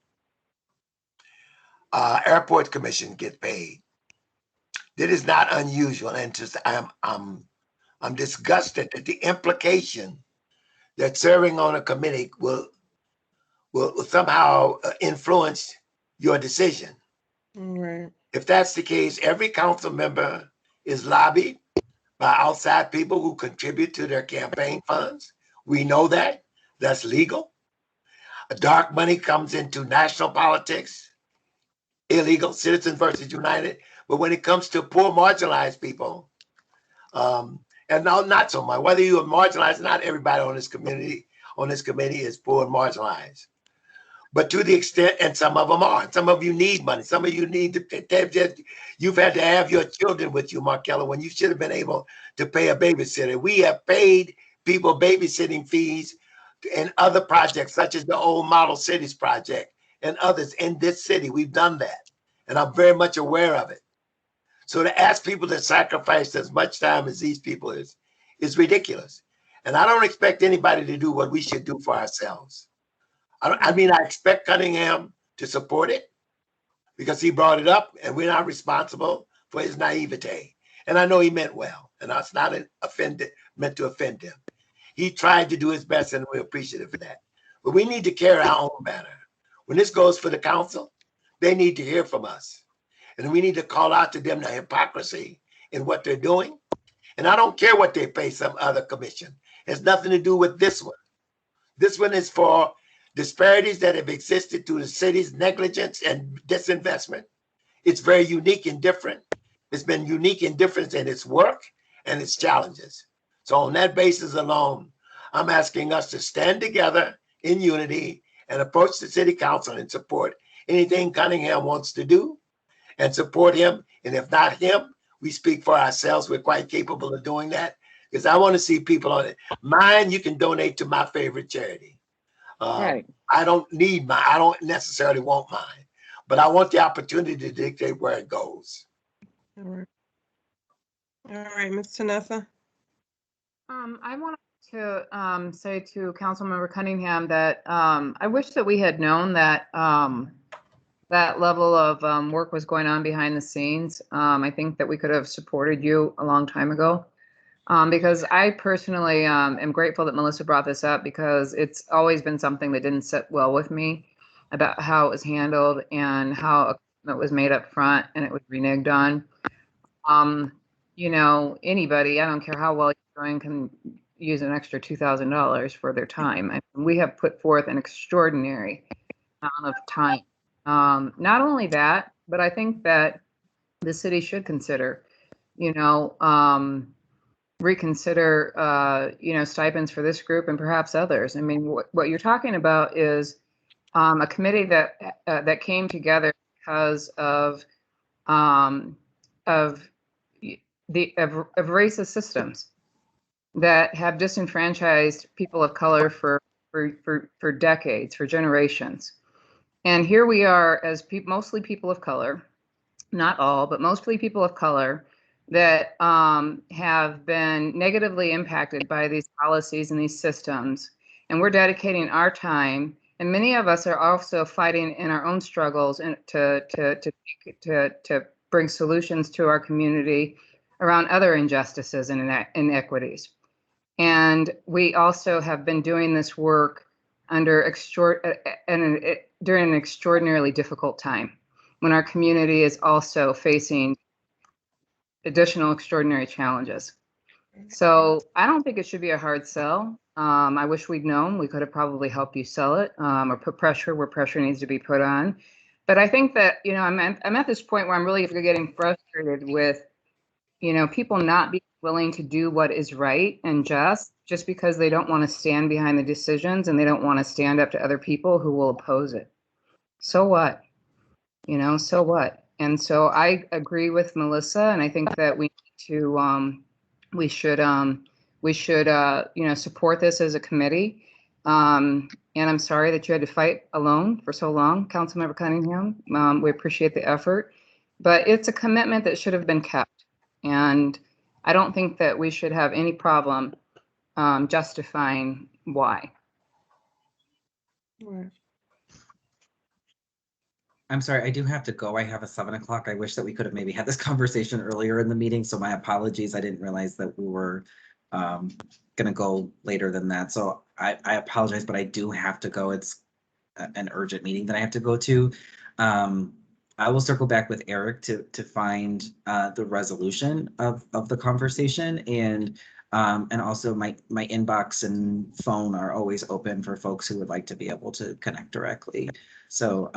Airport commission get paid. That is not unusual, and just I'm disgusted at the implication that serving on a committee will somehow influence your decision. Right. If that's the case, every council member is lobbied by outside people who contribute to their campaign funds. We know that. That's legal. Dark money comes into national politics. Illegal. Citizens versus United. But when it comes to poor, marginalized people, and now not so much. Whether you are marginalized, not everybody on this committee is poor and marginalized. But to the extent, and some of them are. Some of you need money. Some of you need to. You've had to have your children with you, Markella, when you should have been able to pay a babysitter. We have paid people babysitting fees in other projects, such as the old Model Cities project and others in this city. We've done that, and I'm very much aware of it. So to ask people to sacrifice as much time as these people is ridiculous. And I don't expect anybody to do what we should do for ourselves. I expect Cunningham to support it because he brought it up, and we're not responsible for his naivete. And I know he meant well, and that's not meant to offend him. He tried to do his best, and we're appreciative of that. But we need to carry our own banner. When this goes for the council, they need to hear from us. And we need to call out to them the hypocrisy in what they're doing. And I don't care what they pay some other commission. It has nothing to do with this one. This one is for disparities that have existed through the city's negligence and disinvestment. It's very unique and different. It's been unique and different in its work and its challenges. So on that basis alone, I'm asking us to stand together in unity and approach the city council and support anything Cunningham wants to do and support him. And if not him, we speak for ourselves. We're quite capable of doing that because I want to see people on it. Mine, you can donate to my favorite charity. Right. I don't need mine. I don't necessarily want mine, but I want the opportunity to dictate where it goes. All right, Ms. Tanessa. I wanted to say to Councilmember Cunningham that I wish that we had known that that level of work was going on behind the scenes. I think that we could have supported you a long time ago. Because I personally am grateful that Melissa brought this up because it's always been something that didn't sit well with me about how it was handled and how it was made up front and it was reneged on. You know, anybody, I don't care how well you're doing, can use an extra $2,000 for their time. We have put forth an extraordinary amount of time. Not only that, but I think that the city should consider, reconsider, stipends for this group and perhaps others. I mean, what you're talking about is a committee that came together because of racist systems that have disenfranchised people of color for decades, for generations. And here we are as mostly people of color, not all, but mostly people of color that have been negatively impacted by these policies and these systems. And we're dedicating our time, and many of us are also fighting in our own struggles and to bring solutions to our community around other injustices and inequities. And we also have been doing this work under during an extraordinarily difficult time, when our community is also facing additional extraordinary challenges. So I don't think it should be a hard sell. I wish we'd known. We could have probably helped you sell it, or put pressure where pressure needs to be put on. But I think that, I'm at this point where I'm really getting frustrated with, people not being willing to do what is right and just because they don't want to stand behind the decisions and they don't want to stand up to other people who will oppose it. So what? So what? And so I agree with Melissa, and I think that we should support this as a committee. And I'm sorry that you had to fight alone for so long, Councilmember Cunningham. We appreciate the effort, but it's a commitment that should have been kept. And I don't think that we should have any problem justifying why. I'm sorry, I do have to go. I have a 7 o'clock. I wish that we could have maybe had this conversation earlier in the meeting. So my apologies. I didn't realize that we were going to go later than that. So I apologize, but I do have to go. It's an urgent meeting that I have to go to. I will circle back with Eric to find the resolution of the conversation, and also my inbox and phone are always open for folks who would like to be able to connect directly. So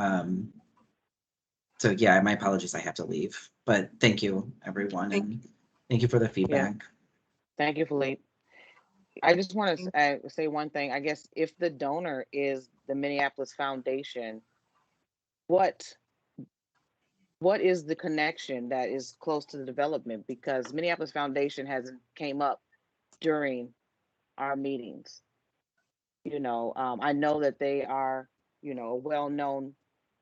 yeah, my apologies, I have to leave, but thank you, everyone, and thank you for the feedback. Yeah. Thank you, Philippe. I just want to say one thing. I guess if the donor is the Minneapolis Foundation, what is the connection that is close to the development? Because Minneapolis Foundation hasn't came up during our meetings. I know that they are, a well-known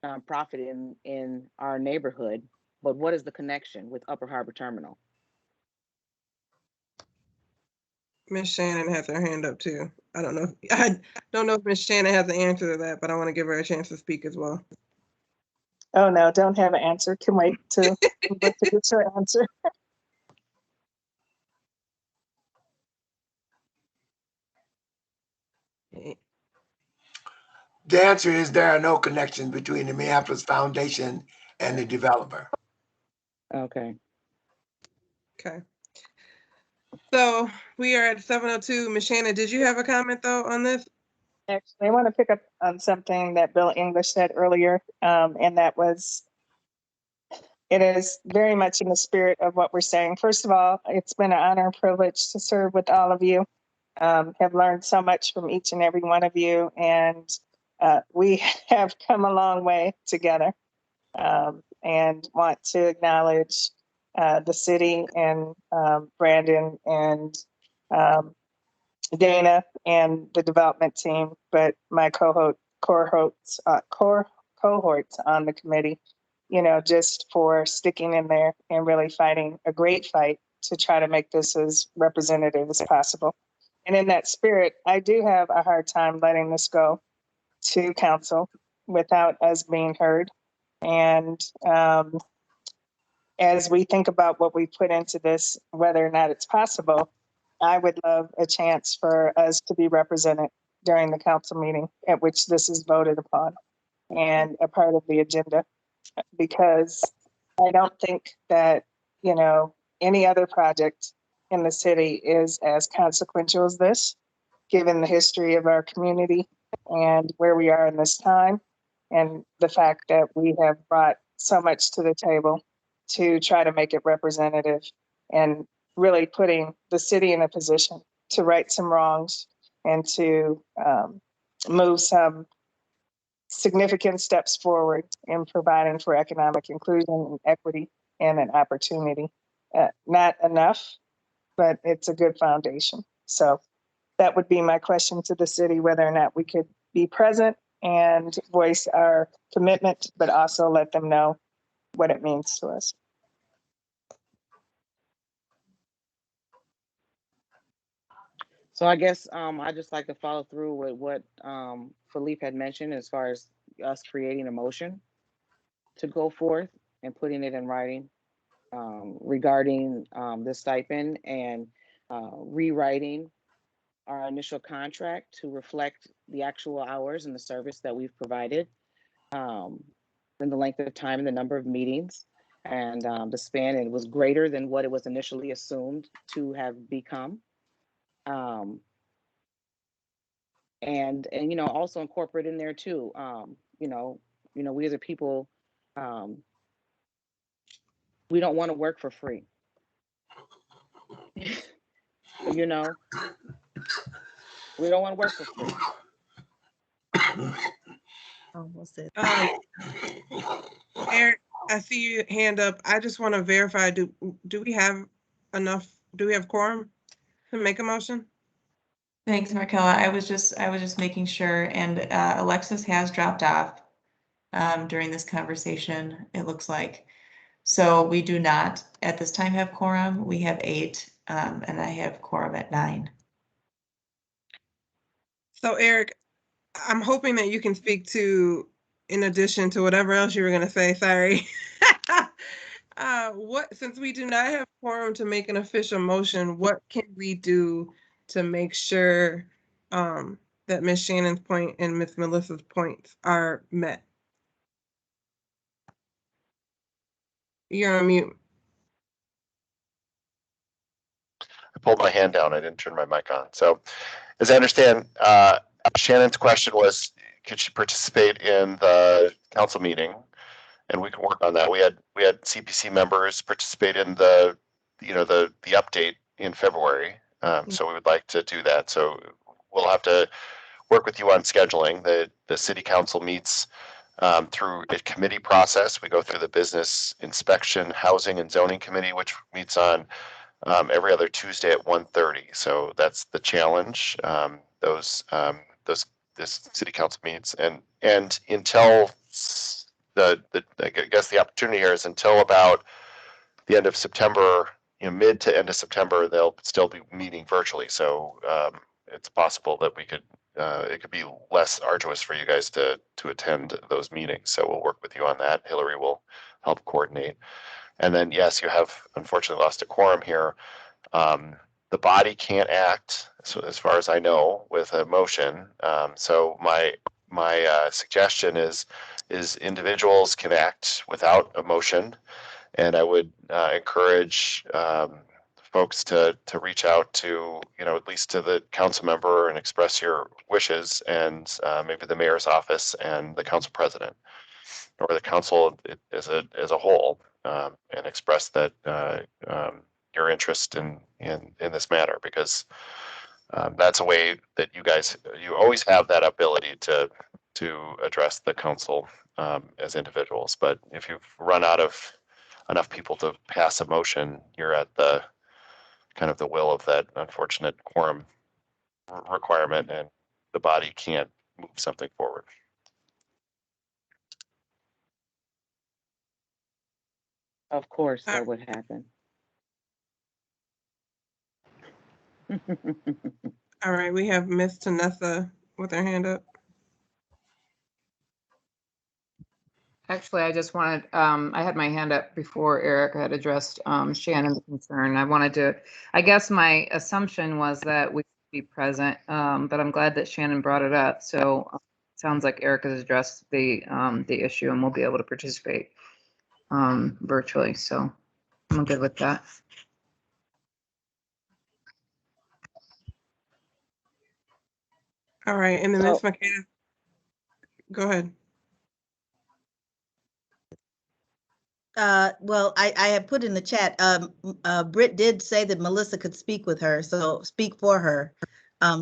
nonprofit in our neighborhood, but what is the connection with Upper Harbor Terminal? Miss Shannon has her hand up too. I don't know if Miss Shannon has the answer to that, but I want to give her a chance to speak as well. Oh no, don't have an answer. Can wait to get your answer. The answer is there are no connections between the Minneapolis Foundation and the developer. Okay. Okay. So we are at 7:02. Ms. Shannon, did you have a comment though on this? Actually, I want to pick up on something that Bill English said earlier, and that was, it is very much in the spirit of what we're saying. First of all, it's been an honor and privilege to serve with all of you. Have learned so much from each and every one of you, and we have come a long way together, and want to acknowledge the city and Brandon and Dana and the development team, but my cohorts on the committee, just for sticking in there and really fighting a great fight to try to make this as representative as possible. And in that spirit, I do have a hard time letting this go to council without us being heard. And as we think about what we put into this, whether or not it's possible, I would love a chance for us to be represented during the council meeting at which this is voted upon and a part of the agenda, because I don't think that, any other project in the city is as consequential as this, given the history of our community and where we are in this time, and the fact that we have brought so much to the table to try to make it representative and really putting the city in a position to right some wrongs and to move some significant steps forward in providing for economic inclusion and equity and an opportunity. Not enough, but it's a good foundation. So that would be my question to the city, whether or not we could be present and voice our commitment, but also let them know what it means to us. So I guess I just like to follow through with what Philippe had mentioned as far as us creating a motion to go forth and putting it in writing regarding the stipend and rewriting our initial contract to reflect the actual hours and the service that we've provided, and the length of time and the number of meetings and the span. It was greater than what it was initially assumed to have become. And you know, also incorporate in there too, you know, we as a people, we don't want to work for free. You know, we don't want to work for free. Almost it. Eric, I see your hand up. I just want to verify, do we have enough, do we have quorum to make a motion? Thanks, Markella. I was just making sure, and Alexis has dropped off during this conversation, it looks like. So we do not at this time have quorum. We have 8, and I have quorum at 9. So Eric, I'm hoping that you can speak to, in addition to whatever else you were going to say, sorry. Since we do not have quorum to make an official motion, what can we do to make sure that Ms. Shannon's point and Ms. Melissa's points are met? You're on mute. I pulled my hand down. I didn't turn my mic on. So as I understand, Shannon's question was, could she participate in the council meeting? And we can work on that. We had CPC members participate in the update in February. So we would like to do that. So we'll have to work with you on scheduling. The city council meets through a committee process. We go through the business inspection, housing and zoning committee, which meets on every other Tuesday at 1:30. So that's the challenge. This city council meets and until I guess the opportunity here is until about the end of September, mid to end of September, they'll still be meeting virtually. So it's possible that we could it could be less arduous for you guys to attend those meetings. So we'll work with you on that. Hillary will help coordinate. And then yes, you have unfortunately lost a quorum here. The body can't act, so as far as I know, with a motion. So my suggestion is individuals can act without a motion, and I would encourage folks to reach out to at least to the council member and express your wishes, and maybe the mayor's office and the council president or the council as a whole, and express that your interest in this matter, because that's a way that you always have that ability to address the council as individuals. But if you've run out of enough people to pass a motion, you're at the kind of the will of that unfortunate quorum requirement, and the body can't move something forward. Of course, that would happen. All right, we have Miss Tanessa with her hand up. Actually, I just wanted, I had my hand up before Eric had addressed Shannon's concern. I guess my assumption was that we would be present, but I'm glad that Shannon brought it up. So it sounds like Eric has addressed the issue and we'll be able to participate virtually. So I'm good with that. All right, and then Ms. McKay, go ahead. Well, I have put in the chat, Britt did say that Melissa could speak with her, so speak for her.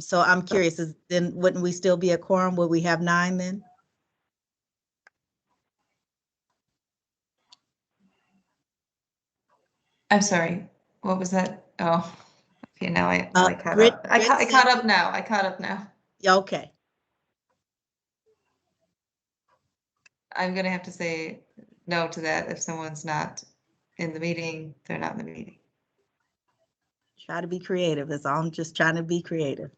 So I'm curious, then wouldn't we still be a quorum? Would we have 9 then? I'm sorry, what was that? Oh, okay, now I caught Britt- up. I Britt caught said- up now. I caught up now. Yeah, okay. I'm gonna have to say no to that. If someone's not in the meeting, they're not in the meeting. Try to be creative. That's all. I'm just trying to be creative.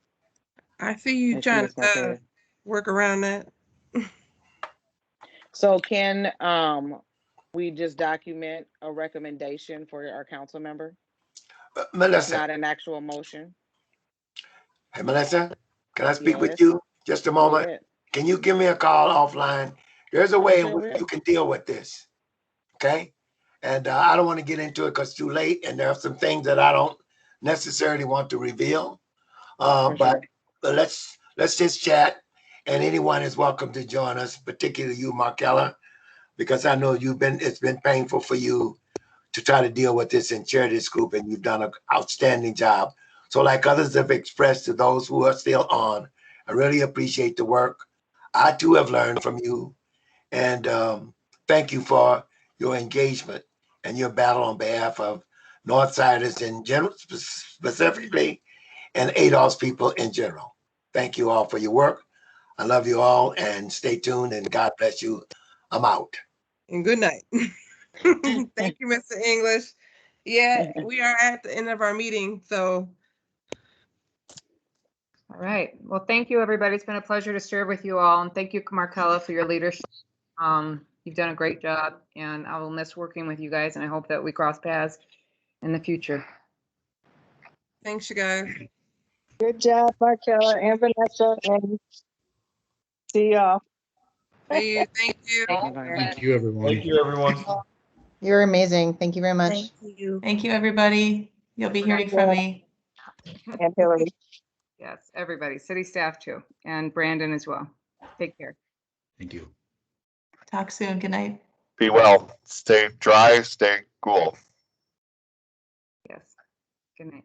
I see you Yes, trying yes, my to favorite. work around that. So can we just document a recommendation for our council member? It's Melissa, not an actual motion. hey, Melissa, can I speak with Yes. you just a Go moment? ahead. Can you give me a call offline? There's a way in Sure which will. you can deal with this, okay? And I don't want to get into it because it's too late, and there are some things that I don't necessarily want to reveal. For But sure. let's just chat, and anyone is welcome to join us, particularly you, Markella, because I know it's been painful for you to try to deal with this and chair this group, and you've done an outstanding job. So like others have expressed to those who are still on, I really appreciate the work. I too have learned from you, and thank you for your engagement and your battle on behalf of Northsiders in general, specifically, and ADOS people in general. Thank you all for your work. I love you all, and stay tuned, and God bless you. I'm out. And good night. Thank you, Mr. English. Yeah, we are at the end of our meeting, so. All right. Well, thank you, everybody. It's been a pleasure to serve with you all. And thank you, Markella, for your leadership. You've done a great job, and I will miss working with you guys, and I hope that we cross paths in the future. Thanks, you guys. Good job, Markella and Vanessa, and see y'all. See you. Thank you. Thank you, everyone. Thank you, everyone. You're amazing. Thank you very much. Thank you. Thank you, everybody. You'll be hearing from me. And Hillary. Yes, everybody, city staff too, and Brandon as well. Take care. Thank you. Talk soon. Good night. Be well. Stay dry, stay cool. Yes. Good night.